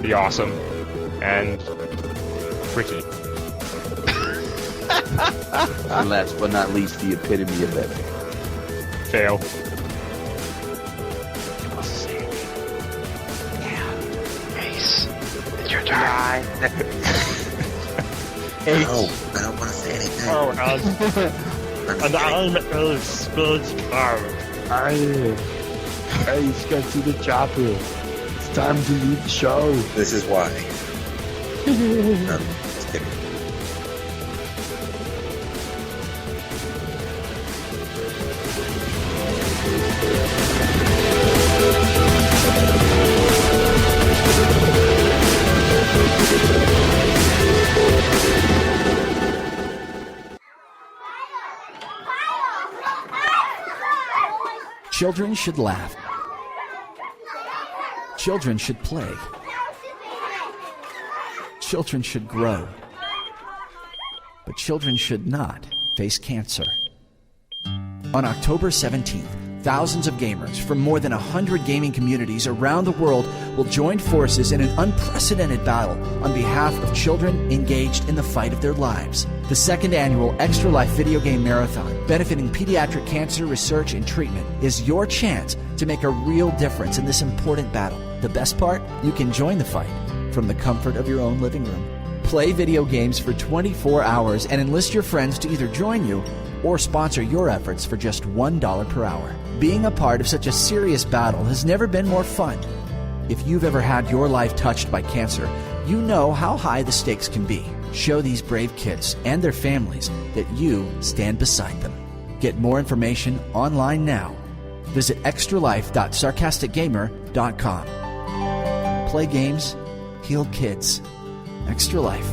the awesome and pretty. And last but not least, the epitome of epic. Fail. Ace, it's your turn. no, I don't want to say anything. Oh, and I'm AceofSpadesCard. Ace, get to the chopper. It's time to leave the show. This is why. Just kidding. Children should laugh. Children should play. Children should grow. But children should not face cancer. On October 17th, thousands of gamers from more than 100 gaming communities around the world will join forces in an unprecedented battle on behalf of children engaged in the fight of their lives. The second annual Extra Life Video Game Marathon, benefiting pediatric cancer research and treatment, is your chance to make a real difference in this important battle. The best part? You can join the fight from the comfort of your own living room. Play video games for 24 hours and enlist your friends to either join you or sponsor your efforts for just $1 per hour. Being a part of such a serious battle has never been more fun. If you've ever had your life touched by cancer, you know how high the stakes can be. Show these brave kids and their families that you stand beside them. Get more information online now. Visit extralife.sarcasticgamer.com. Play games, heal kids. Extra Life.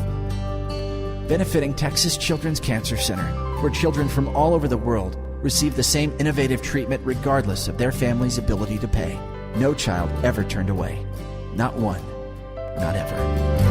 Benefiting Texas Children's Cancer Center, where children from all over the world receive the same innovative treatment regardless of their family's ability to pay. No child ever turned away. Not one. Not ever.